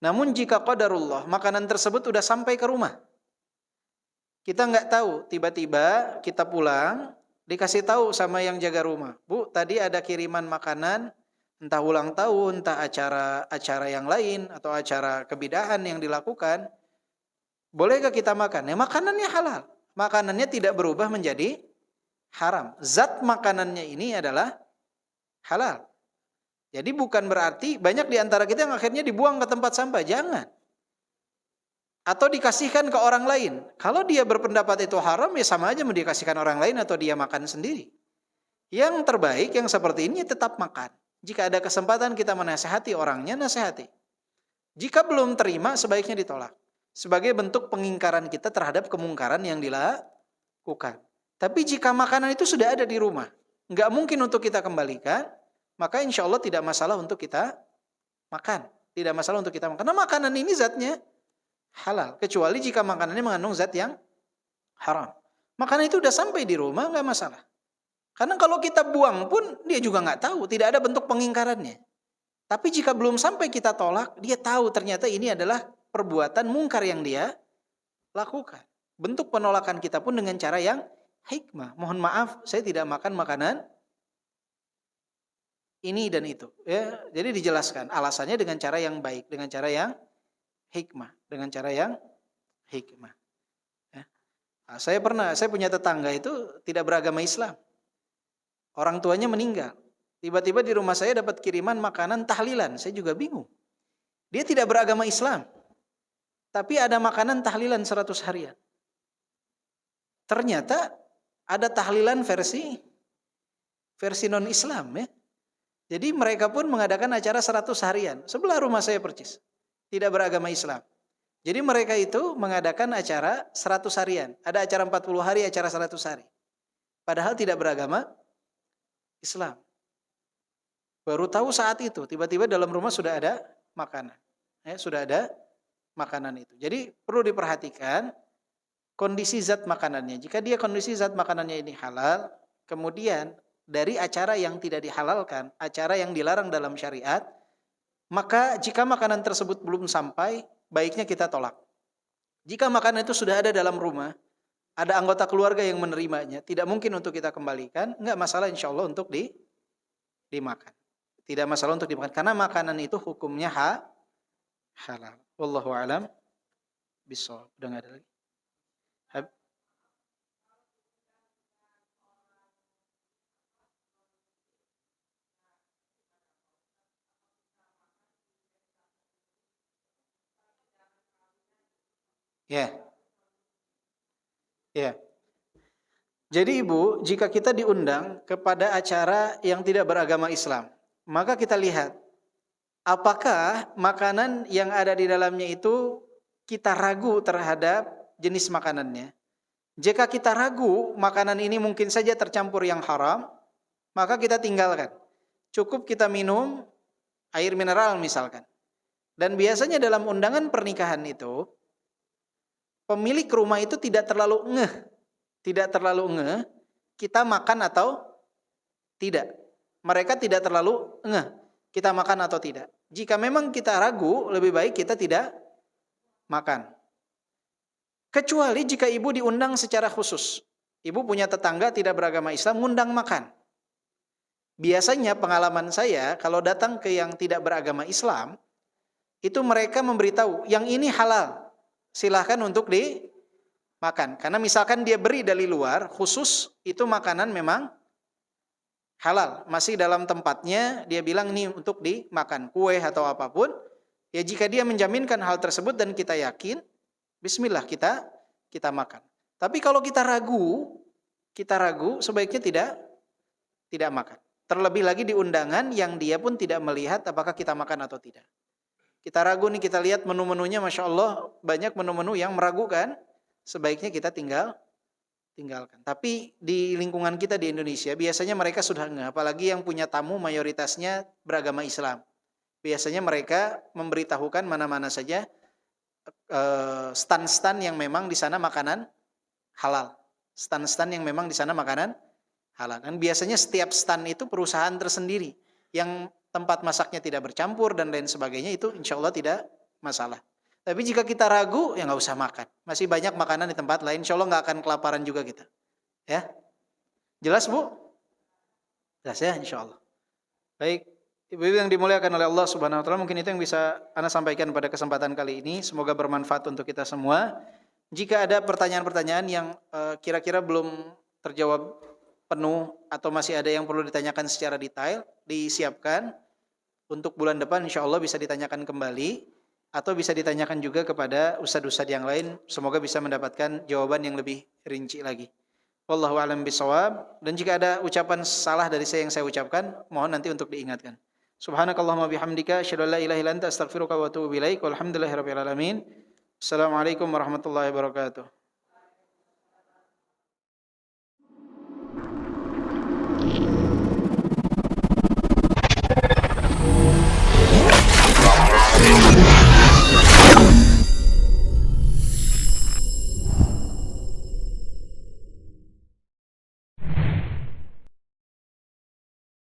Namun jika qadarullah makanan tersebut sudah sampai ke rumah, kita nggak tahu, tiba-tiba kita pulang, dikasih tahu sama yang jaga rumah, Bu, tadi ada kiriman makanan, entah ulang tahun, entah acara yang lain, atau acara kebidahan yang dilakukan, bolehkah kita makan? Ya, makanannya halal, makanannya tidak berubah menjadi haram. Zat makanannya ini adalah halal. Jadi bukan berarti banyak di antara kita yang akhirnya dibuang ke tempat sampah, jangan. Atau dikasihkan ke orang lain. Kalau dia berpendapat itu haram, ya sama aja mau dikasihkan orang lain atau dia makan sendiri. Yang terbaik, yang seperti ini tetap makan. Jika ada kesempatan kita menasihati orangnya, nasihati. Jika belum terima, sebaiknya ditolak. Sebagai bentuk pengingkaran kita terhadap kemungkaran yang dilakukan. Tapi jika makanan itu sudah ada di rumah, nggak mungkin untuk kita kembalikan, maka insya Allah tidak masalah untuk kita makan. Tidak masalah untuk kita makan. Karena makanan ini zatnya halal, kecuali jika makanannya mengandung zat yang haram. Makanan itu udah sampai di rumah, nggak masalah. Karena kalau kita buang pun dia juga nggak tahu, tidak ada bentuk pengingkarannya. Tapi jika belum sampai kita tolak, dia tahu ternyata ini adalah perbuatan mungkar yang dia lakukan. Bentuk penolakan kita pun dengan cara yang hikmah. Mohon maaf, saya tidak makan makanan ini dan itu. Ya, jadi dijelaskan alasannya dengan cara yang baik, dengan cara yang hikmah, dengan cara yang hikmah. Ya. Nah, saya punya tetangga itu tidak beragama Islam. Orang tuanya meninggal. Tiba-tiba di rumah saya dapat kiriman makanan tahlilan. Saya juga bingung. Dia tidak beragama Islam. Tapi ada makanan tahlilan 100 harian. Ternyata ada tahlilan versi non-Islam, ya. Jadi mereka pun mengadakan acara 100 harian. Sebelah rumah saya persis. Tidak beragama Islam. Jadi mereka itu mengadakan acara 100 harian. Ada acara 40 hari, acara 100 hari. Padahal tidak beragama Islam. Baru tahu saat itu, tiba-tiba dalam rumah sudah ada makanan. Sudah ada makanan itu. Jadi perlu diperhatikan kondisi zat makanannya. Jika dia kondisi zat makanannya ini halal, kemudian dari acara yang tidak dihalalkan, acara yang dilarang dalam syariat, maka jika makanan tersebut belum sampai, baiknya kita tolak. Jika makanan itu sudah ada dalam rumah, ada anggota keluarga yang menerimanya, tidak mungkin untuk kita kembalikan, enggak masalah insya Allah untuk dimakan. Tidak masalah untuk dimakan, karena makanan itu hukumnya halal. Wallahu a'lam bishawab. Udah enggak ada lagi? Ya. Ya. Jadi Ibu, jika kita diundang kepada acara yang tidak beragama Islam, maka kita lihat apakah makanan yang ada di dalamnya itu kita ragu terhadap jenis makanannya. Jika kita ragu makanan ini mungkin saja tercampur yang haram, maka kita tinggalkan. Cukup kita minum air mineral misalkan. Dan biasanya dalam undangan pernikahan itu, pemilik rumah itu tidak terlalu ngeh kita makan atau tidak. Mereka tidak terlalu ngeh kita makan atau tidak. Jika memang kita ragu, lebih baik kita tidak makan. Kecuali jika ibu diundang secara khusus. Ibu punya tetangga tidak beragama Islam, ngundang makan. Biasanya pengalaman saya, kalau datang ke yang tidak beragama Islam, itu mereka memberitahu, yang ini halal. Silahkan untuk dimakan. Karena misalkan dia beri dari luar, khusus itu makanan memang halal. Masih dalam tempatnya, dia bilang ini untuk dimakan. Kue atau apapun. Ya jika dia menjaminkan hal tersebut dan kita yakin, bismillah kita makan. Tapi kalau kita ragu sebaiknya tidak makan. Terlebih lagi di undangan yang dia pun tidak melihat apakah kita makan atau tidak. Kita ragu nih, kita lihat menu-menunya, Masya Allah banyak menu-menu yang meragukan, sebaiknya kita tinggalkan. Tapi di lingkungan kita di Indonesia biasanya mereka sudah enggak, apalagi yang punya tamu mayoritasnya beragama Islam. Biasanya mereka memberitahukan mana-mana saja stan-stan yang memang di sana makanan halal. Stan-stan yang memang di sana makanan halal. Dan biasanya setiap stan itu perusahaan tersendiri yang tempat masaknya tidak bercampur dan lain sebagainya, itu insya Allah tidak masalah. Tapi jika kita ragu, ya nggak usah makan. Masih banyak makanan di tempat lain, insya Allah nggak akan kelaparan juga kita. Ya, jelas Bu? Jelas ya, insya Allah. Baik, ibu-ibu yang dimuliakan oleh Allah Subhanahu Wa Taala, mungkin itu yang bisa Ana sampaikan pada kesempatan kali ini. Semoga bermanfaat untuk kita semua. Jika ada pertanyaan-pertanyaan yang kira-kira belum terjawab penuh atau masih ada yang perlu ditanyakan secara detail, disiapkan untuk bulan depan, insya Allah bisa ditanyakan kembali atau bisa ditanyakan juga kepada ustadz-ustadz yang lain. Semoga bisa mendapatkan jawaban yang lebih rinci lagi. Wallahu a'lam bishawab. Dan jika ada ucapan salah dari saya yang saya ucapkan, mohon nanti untuk diingatkan. Subhanakallahumma bihamdika asyhadu an la ilaha illa anta astaghfiruka wa atubu ilaik. Walhamdulillahirabbil alamin. Assalamualaikum warahmatullahi wabarakatuh.